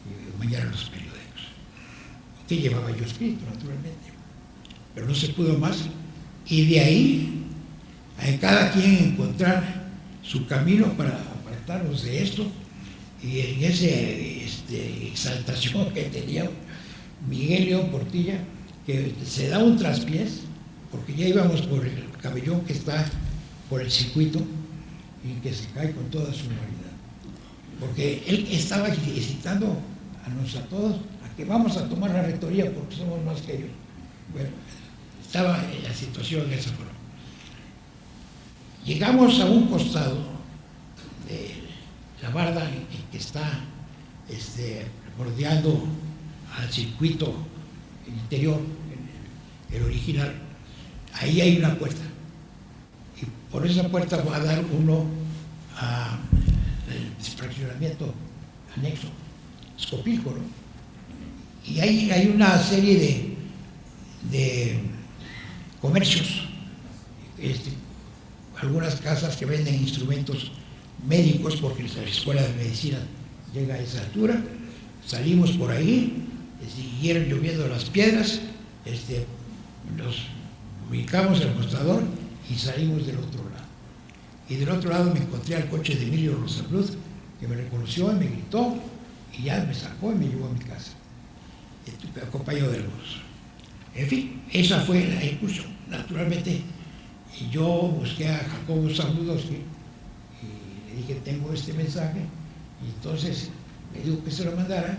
y mañana en los periódicos. Que llevaba yo escrito, naturalmente, pero no se pudo más, y de ahí a cada quien encontrar su camino para apartarnos de esto. Y en esa exaltación que tenía Miguel León Portilla, que se da un traspiés, porque ya íbamos por el cabellón que está por el circuito y que se cae con toda su humanidad, porque él estaba excitando a todos a que vamos a tomar la rectoría porque somos más que ellos. Bueno, estaba en la situación de esa forma. Llegamos a un costado de la barda que está bordeando al circuito interior, el original. Ahí hay una puerta, y por esa puerta va a dar uno al fraccionamiento anexo, Escopilco, ¿no? Y ahí hay una serie de comercios, algunas casas que venden instrumentos médicos, porque la escuela de medicina llega a esa altura. Salimos por ahí, siguieron lloviendo las piedras, nos ubicamos en el mostrador y salimos del otro lado. Y del otro lado me encontré al coche de Emilio Rosabruz, que me reconoció y me gritó, y ya me sacó y me llevó a mi casa, acompañado de algunos. En fin, esa fue la incursión. Naturalmente, yo busqué a Jacobo Zabludowski y le dije: tengo este mensaje, y entonces me dijo que se lo mandara,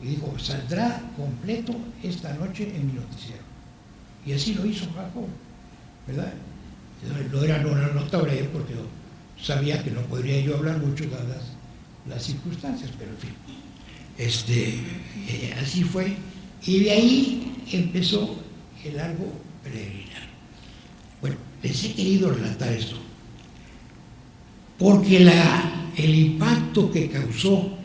y dijo: saldrá completo esta noche en mi noticiero. Y así lo hizo Jacobo, ¿verdad? No era una nota breve, porque sabía que no podría yo hablar mucho dadas las circunstancias, pero en fin, así fue, y de ahí empezó el largo peregrinar. Bueno, les he querido relatar esto porque el impacto que causó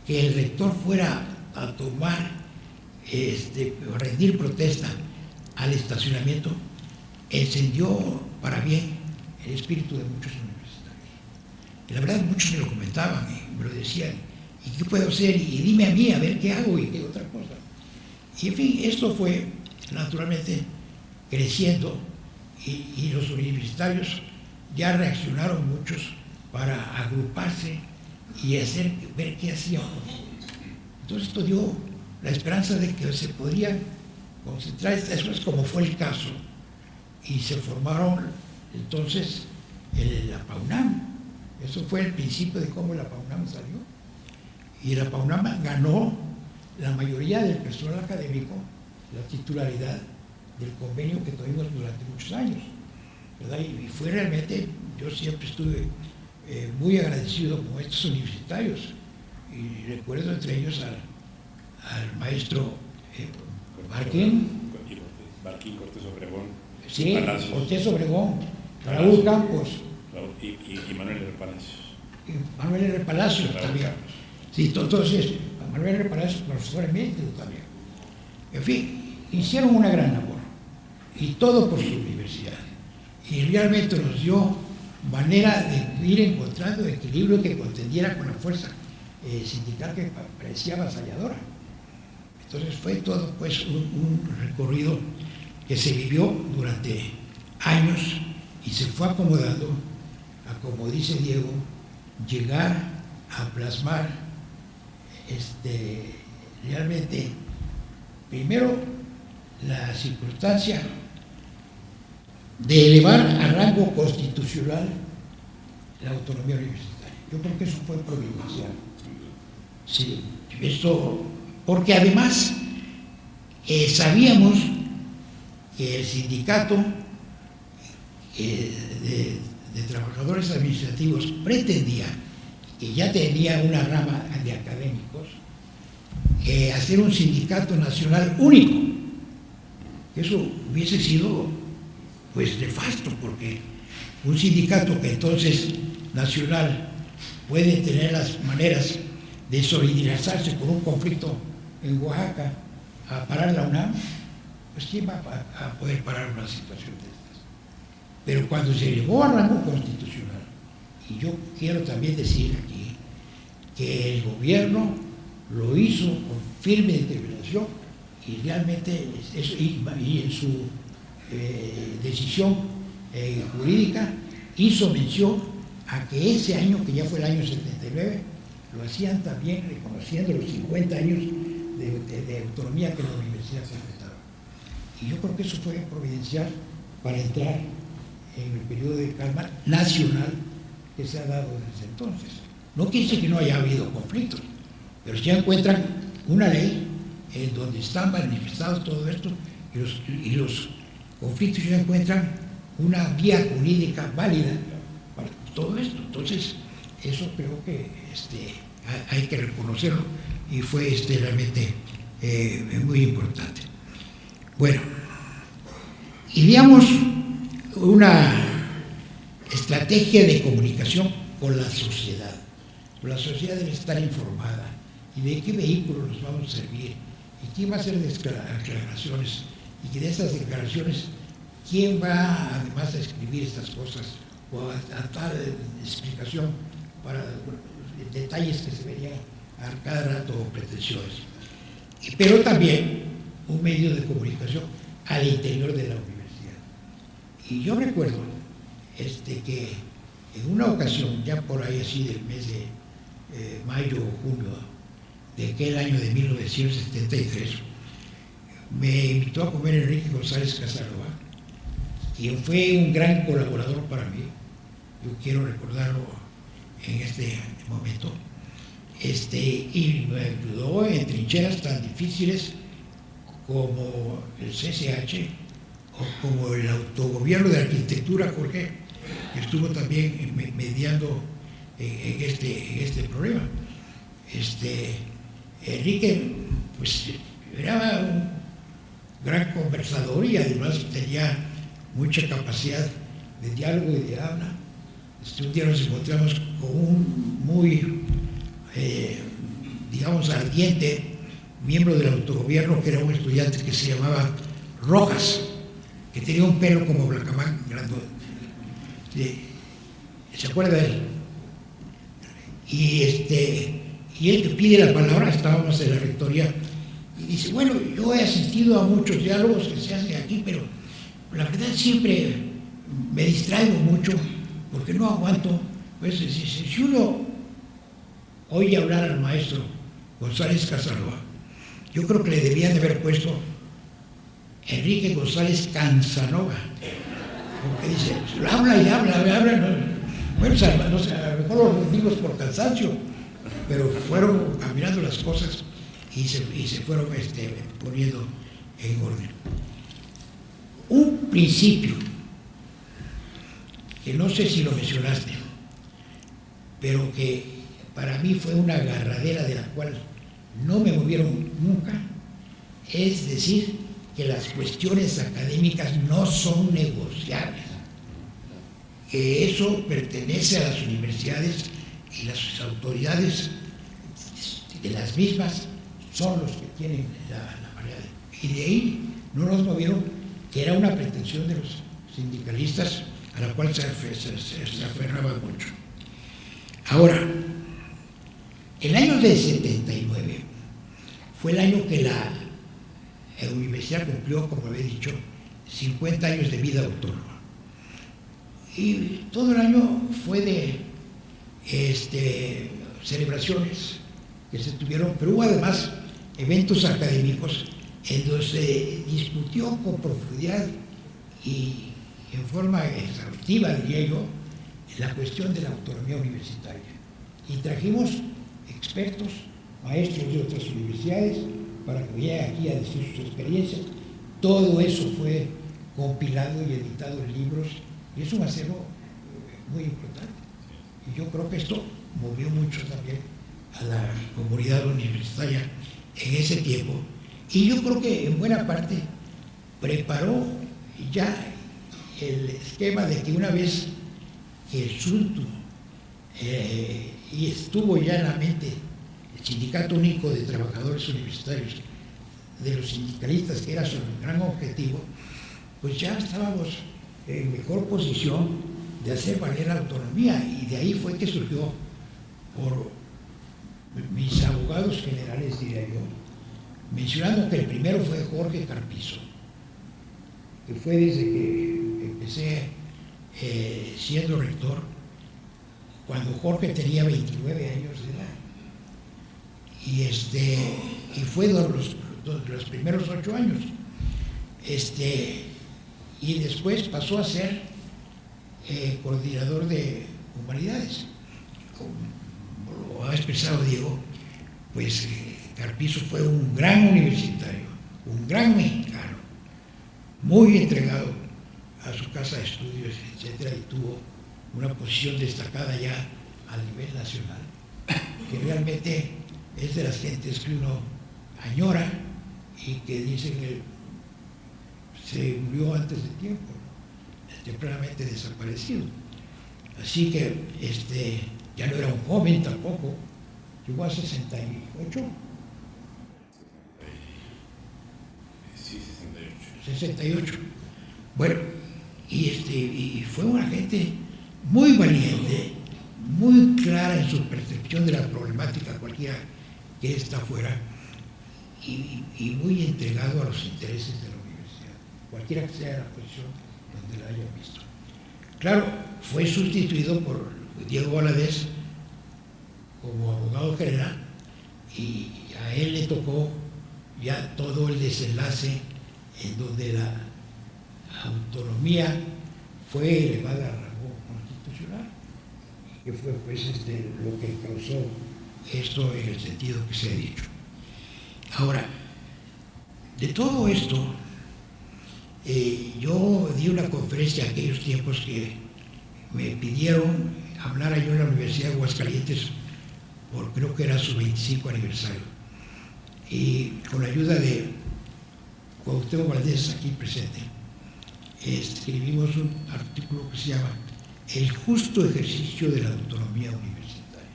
que el rector fuera a tomar, a rendir protesta al estacionamiento, encendió para bien el espíritu de muchos universitarios. Y la verdad, muchos me lo comentaban y me lo decían: ¿y qué puedo hacer? Y dime a mí, a ver qué hago y qué otra cosa. Y en fin, esto fue naturalmente creciendo, y los universitarios ya reaccionaron muchos para agruparse y ver qué hacíamos. Entonces esto dio la esperanza de que se podrían concentrar estas cosas, como fue el caso, y se formaron entonces la PAUNAM. Eso fue el principio de cómo la PAUNAM salió, y la PAUNAM ganó la mayoría del personal académico la titularidad del convenio que tuvimos durante muchos años, ¿verdad? Y fue realmente, yo siempre estuve muy agradecido con estos universitarios, y recuerdo entre ellos al maestro Marquín Cortés Obregón, sí, Palacios, Cortés Obregón, Raúl Campos y Manuel R. Palacios. Y Manuel R. Palacios también. Sí, entonces, Manuel R. Palacios, profesor emérito también. En fin, hicieron una gran labor, y todo por su universidad. Y realmente nos dio manera de ir encontrando equilibrio que contendiera con la fuerza sindical que parecía avasalladora. Entonces fue todo pues un recorrido que se vivió durante años y se fue acomodando a, como dice Diego, llegar a plasmar realmente, primero, la circunstancia de elevar a rango constitucional la autonomía universitaria. Yo creo que eso fue providencial. Sí, esto, porque además sabíamos que el sindicato de trabajadores administrativos pretendía, que ya tenía una rama de académicos, hacer un sindicato nacional único. Eso hubiese sido pues nefasto, porque un sindicato que entonces nacional puede tener las maneras de solidarizarse por un conflicto en Oaxaca a parar la UNAM, pues ¿quién va a poder parar una situación de estas? Pero cuando se llegó al rango constitucional, y yo quiero también decir aquí que el gobierno lo hizo con firme determinación y realmente eso, y en su decisión jurídica hizo mención a que ese año, que ya fue el año 79, lo hacían también reconociendo los 50 años de autonomía que la universidad presentaba. Y yo creo que eso fue providencial para entrar en el periodo de calma nacional que se ha dado desde entonces. No quiere decir que no haya habido conflictos, pero ya encuentran una ley en donde están manifestados todo esto y los conflictos ya encuentran una vía jurídica válida para todo esto. Entonces, eso creo que hay que reconocerlo y fue realmente muy importante. Bueno, ideamos una estrategia de comunicación con la sociedad. La sociedad debe estar informada y de qué vehículo nos vamos a servir y quién va a hacer declaraciones y que de estas declaraciones quién va además a escribir estas cosas o a dar explicación para detalles que se verían a cada rato o pretensiones. Pero también un medio de comunicación al interior de la universidad. Y yo recuerdo que en una ocasión, ya por ahí así del mes de mayo o junio de aquel año de 1973, me invitó a comer Enrique González Casanova, quien fue un gran colaborador para mí. Yo quiero recordarlo en este momento, y me ayudó en trincheras tan difíciles como el CCH o como el autogobierno de arquitectura, Jorge, que estuvo también mediando en este problema. Enrique, pues, era un gran conversador y además tenía mucha capacidad de diálogo y de habla. Un día nos encontramos con un muy, digamos, ardiente miembro del autogobierno, que era un estudiante que se llamaba Rojas, que tenía un pelo como Blacamán, grande. ¿Se acuerda de él? Y él te pide la palabra, estábamos en la rectoría, y dice, bueno, yo he asistido a muchos diálogos que se hacen aquí, pero la verdad siempre me distraigo mucho, porque no aguanto. Pues si uno oye hablar al maestro González Casanova, yo creo que le debían de haber puesto Enrique González Cansanova, porque dice, habla y habla, ¿no? Bueno, no sé, a lo mejor los rendimos por cansancio, pero fueron caminando las cosas y se fueron poniendo en orden. Un principio, que no sé si lo mencionaste, pero que para mí fue una agarradera de la cual no me movieron nunca, es decir, que las cuestiones académicas no son negociables, que eso pertenece a las universidades y las autoridades de las mismas son los que tienen la manera de... Y de ahí no nos movieron, que era una pretensión de los sindicalistas a la cual se aferraba mucho. Ahora, el año de 79 fue el año que la universidad cumplió, como había dicho, 50 años de vida autónoma. Y todo el año fue de celebraciones que se tuvieron, pero hubo además eventos académicos en donde se discutió con profundidad y en forma exhaustiva, diría yo, la cuestión de la autonomía universitaria. Y trajimos expertos, maestros de otras universidades, para que vinieran aquí a decir sus experiencias. Todo eso fue compilado y editado en libros, y es un acervo muy importante. Y yo creo que esto movió mucho también a la comunidad universitaria en ese tiempo. Y yo creo que en buena parte preparó ya el esquema de que una vez que el SUNTU y estuvo ya en la mente el Sindicato Único de Trabajadores Universitarios, de los sindicalistas, que era su gran objetivo, pues ya estábamos en mejor posición de hacer valer la autonomía, y de ahí fue que surgió por mis abogados generales, diría yo, mencionando que el primero fue Jorge Carpizo, que fue desde que empecé siendo rector, cuando Jorge tenía 29 años de edad, y fue los primeros 8 años, y después pasó a ser coordinador de humanidades. Como lo ha expresado Diego, pues Carpizo fue un gran universitario, un gran mexicano, muy entregado a su casa de estudios, etcétera, y tuvo una posición destacada ya a nivel nacional, que realmente es de las gentes que uno añora y que dicen que se murió antes de tiempo, tempranamente desaparecido. Así que ya no era un joven tampoco, llegó a 68. Sí, 68. Bueno, y fue una gente muy valiente, muy clara en su percepción de la problemática cualquiera que está afuera, y muy entregado a los intereses de la universidad, cualquiera que sea la posición donde la haya visto. Claro, fue sustituido por Diego Valadez como abogado general, y a él le tocó ya todo el desenlace en donde la autonomía fue elevada a rango constitucional, que fue pues lo que causó esto en el sentido que se ha dicho. Ahora, de todo esto, yo di una conferencia en aquellos tiempos que me pidieron hablar yo en la Universidad de Aguascalientes, creo que era su 25 aniversario, y con la ayuda de Cuauhtémoc Valdés, aquí presente, escribimos un artículo que se llama El justo ejercicio de la autonomía universitaria.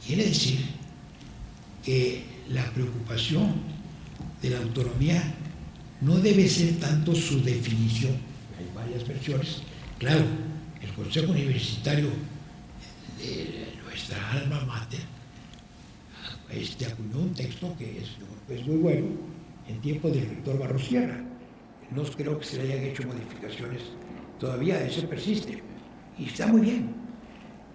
Quiere decir que la preocupación de la autonomía no debe ser tanto su definición, hay varias versiones. Claro, el Consejo Universitario de nuestra alma mater acuñó un texto que es muy bueno en tiempo del rector Barrosierra. No creo que se le hayan hecho modificaciones todavía, ese persiste y está muy bien,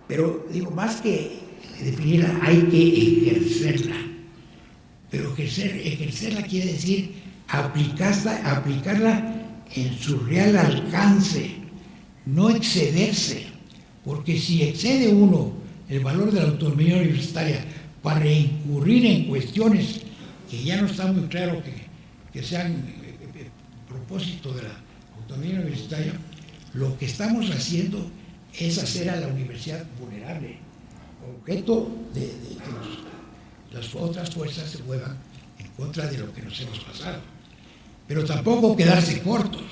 pero digo, más que definirla hay que ejercerla, pero ejercerla quiere decir aplicarla en su real alcance, no excederse, porque si excede uno el valor de la autonomía universitaria para incurrir en cuestiones que ya no está muy claro que sean propósito de la autonomía universitaria, lo que estamos haciendo es hacer a la universidad vulnerable, objeto de que las otras fuerzas se muevan en contra de lo que nos hemos pasado. Pero tampoco quedarse cortos,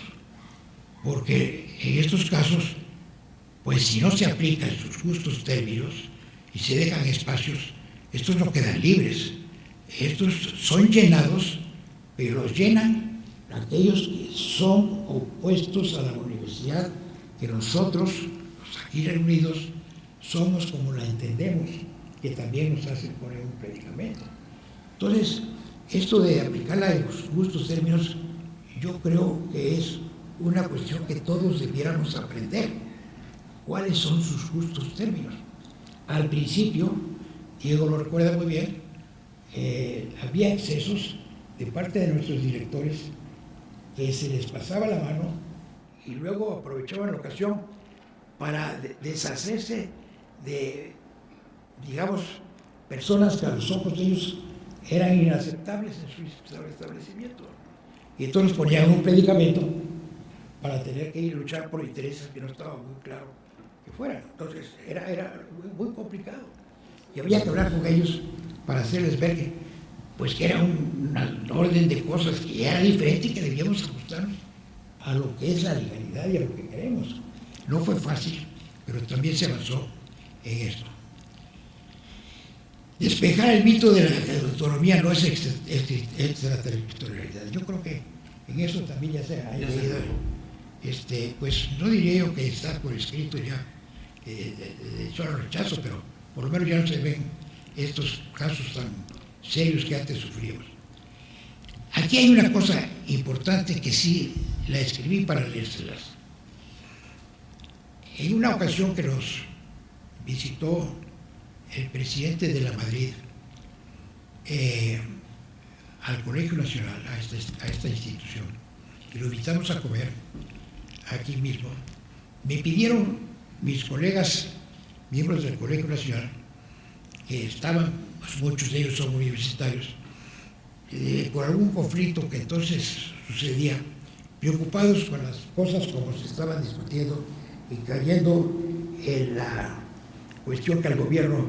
porque en estos casos, pues si no se aplica en sus justos términos y se dejan espacios, estos no quedan libres, estos son llenados, pero los llenan aquellos que son opuestos a la universidad, que nosotros, los aquí reunidos, somos como la entendemos, que también nos hacen poner un predicamento. Entonces, esto de aplicarla en los justos términos, yo creo que es una cuestión que todos debiéramos aprender. ¿Cuáles son sus justos términos? Al principio, Diego lo recuerda muy bien, había excesos de parte de nuestros directores que se les pasaba la mano y luego aprovechaban la ocasión para deshacerse de, digamos, personas que a los ojos de ellos eran inaceptables en su establecimiento. Y entonces ponían un predicamento para tener que ir a luchar por intereses que no estaba muy claro que fueran. Entonces era muy complicado. Y había que hablar con ellos para hacerles ver que, pues, que era un orden de cosas que era diferente y que debíamos ajustarnos a lo que es la legalidad y a lo que queremos. No fue fácil, pero también se avanzó en esto. despejar el mito de la autonomía no es extraterritorialidad. Yo creo que en eso también ya se ha leído. Pues no diría yo que está por escrito ya solo rechazo, pero por lo menos ya no se ven estos casos tan serios que antes sufríamos. Aquí hay una cosa importante que sí la escribí para leérselas. En una ocasión que nos visitó el presidente de la Madrid al Colegio Nacional, a esta institución, y lo invitamos a comer aquí mismo, me pidieron mis colegas, miembros del Colegio Nacional, que estaban, pues muchos de ellos son universitarios, por algún conflicto que entonces sucedía, preocupados con las cosas como se estaban discutiendo y cayendo en la cuestión que al gobierno,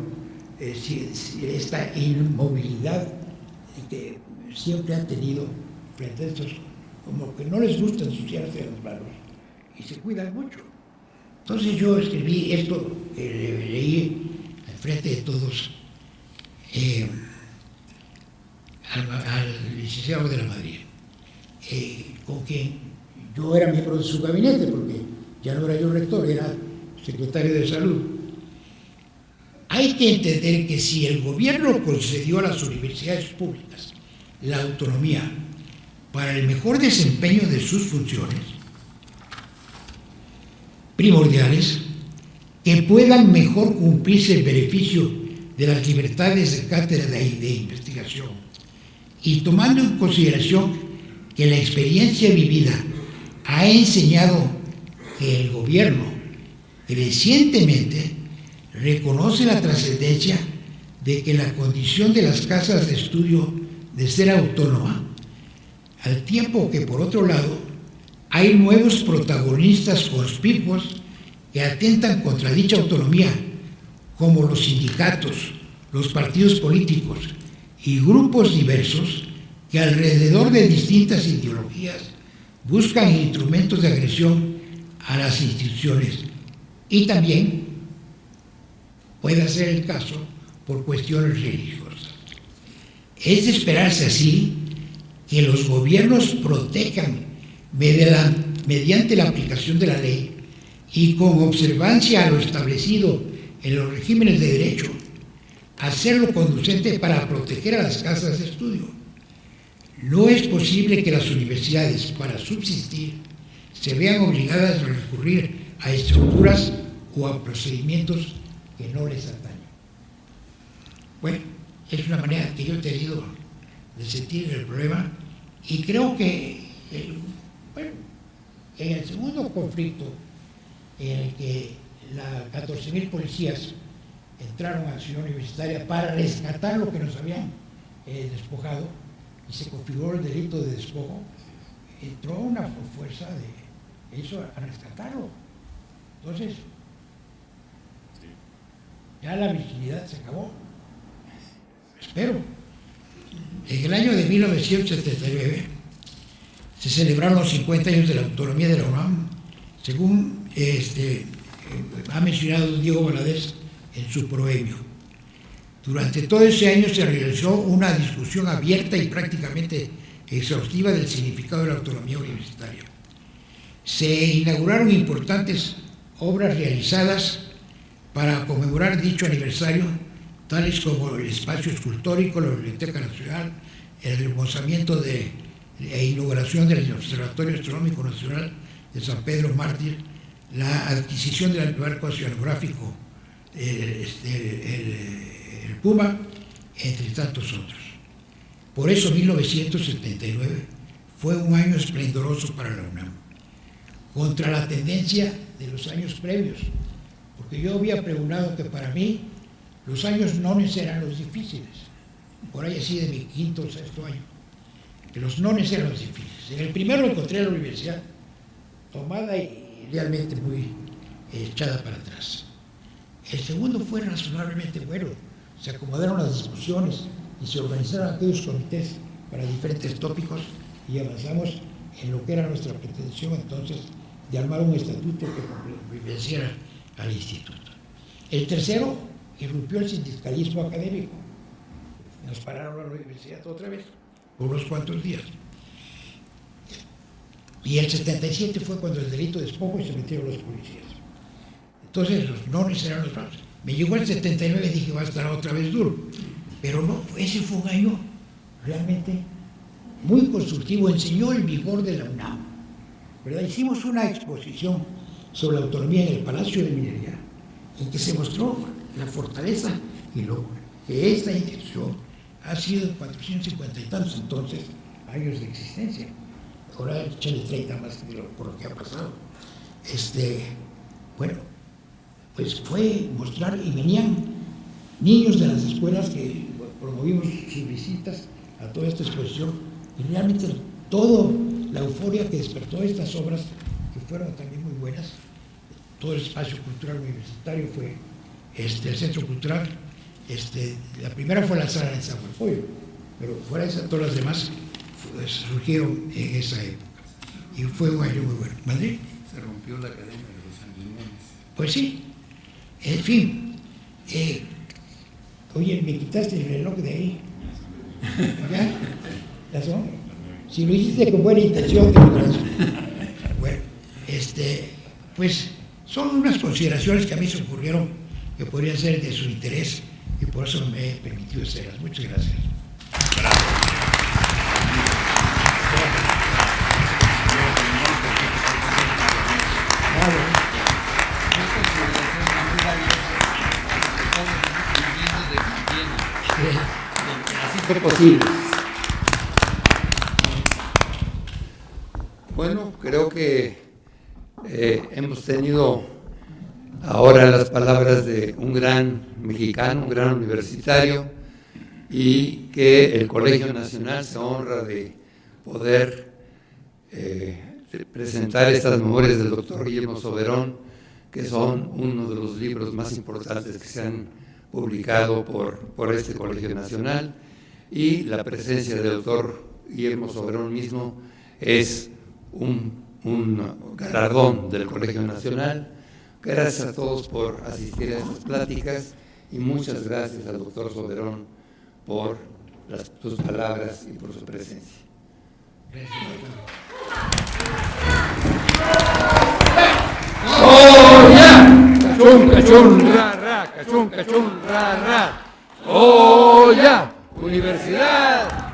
esta inmovilidad que siempre han tenido frente a estos, como que no les gusta ensuciarse las manos y se cuidan mucho. Entonces yo escribí esto, leí al frente de todos al licenciado de la Madrid, con quien yo era miembro de su gabinete, porque ya no era yo rector, era secretario de Salud. Hay que entender que si el gobierno concedió a las universidades públicas la autonomía para el mejor desempeño de sus funciones primordiales, que puedan mejor cumplirse el beneficio de las libertades de cátedra y de investigación, y tomando en consideración que la experiencia vivida ha enseñado que el gobierno crecientemente reconoce la trascendencia de que la condición de las casas de estudio de ser autónoma, al tiempo que por otro lado hay nuevos protagonistas conspicuos que atentan contra dicha autonomía, como los sindicatos, los partidos políticos y grupos diversos que alrededor de distintas ideologías buscan instrumentos de agresión a las instituciones, y también puede ser el caso por cuestiones religiosas. Es de esperarse así que los gobiernos protejan mediante la aplicación de la ley y con observancia a lo establecido en los regímenes de derecho, hacerlo conducente para proteger a las casas de estudio. No es posible que las universidades, para subsistir, se vean obligadas a recurrir a estructuras o a procedimientos que no les atañen. Bueno, es una manera que yo he tenido de sentir el problema, y creo que en el segundo conflicto, en el que 14.000 policías entraron a Ciudad Universitaria para rescatar lo que nos habían despojado, y se configuró el delito de despojo, entró una fuerza de eso a rescatarlo. Entonces, ya la virginidad se acabó. Espero. En el año de 1979 se celebraron los 50 años de la autonomía de la UNAM, según ha mencionado Diego Valadez en su proemio. Durante todo ese año se realizó una discusión abierta y prácticamente exhaustiva del significado de la autonomía universitaria. Se inauguraron importantes obras realizadas para conmemorar dicho aniversario, tales como el espacio escultórico, la Biblioteca Nacional, el remozamiento e inauguración del Observatorio Astronómico Nacional de San Pedro Mártir, la adquisición del barco oceanográfico, el Puma, entre tantos otros. Por eso 1979 fue un año esplendoroso para la UNAM, contra la tendencia de los años previos, porque yo había preguntado que para mí los años nones eran los difíciles, por ahí así de mi quinto o sexto año, que los nones eran los difíciles. En el primero encontré la universidad tomada y realmente muy echada para atrás. El segundo fue razonablemente bueno, se acomodaron las discusiones y se organizaron aquellos comités para diferentes tópicos y avanzamos en lo que era nuestra pretensión entonces de armar un estatuto que convenciera al instituto. El tercero irrumpió el sindicalismo académico, Nos pararon a la universidad otra vez, por unos cuantos días. Y el 77 fue cuando el delito de despojo y se metieron los policías. Entonces los nones eran los bravos. Me llegó el 79 y dije, va a estar otra vez duro. Pero no, ese fue un año realmente muy constructivo, enseñó el vigor de la UNAM, ¿verdad? Hicimos una exposición sobre la autonomía en el Palacio de Minería, en que se mostró la fortaleza y lo que esta institución ha sido 450 y tantos entonces años de existencia. Ahora échale 30 más por lo que ha pasado. Bueno, pues fue mostrar, y venían niños de las escuelas que promovimos sus visitas a toda esta exposición, y realmente toda la euforia que despertó estas obras, que fueron también muy buenas, todo el espacio cultural universitario fue el centro cultural, la primera fue la sala de Zahualcoyo, pero fuera de esa, todas las demás surgieron en esa época, y fue un año muy bueno. ¿Madrid? Se rompió la cadena de los sanguinones. Pues sí, en fin, oye, me quitaste el reloj de ahí. ¿Ya? ¿Razón? Si lo hiciste con buena intención, te lo agradezco. Bueno, pues son unas consideraciones que a mí se ocurrieron que podrían ser de su interés y por eso me he permitido hacerlas. Muchas gracias. Así fue posible. Bueno, creo que hemos tenido ahora las palabras de un gran mexicano, un gran universitario, y que el Colegio Nacional se honra de poder presentar estas memorias del doctor Guillermo Soberón, que son uno de los libros más importantes que se han publicado por este Colegio Nacional, y la presencia del doctor Guillermo Soberón mismo es un galardón del Colegio Nacional. Gracias a todos por asistir a estas pláticas y muchas gracias al doctor Soberón por sus palabras y por su presencia. ¡Oh, ya! ¡Cachún, cachún, ra, ra! ¡Cachún, cachún, ra, ra! ¡Oh, ya! ¡Universidad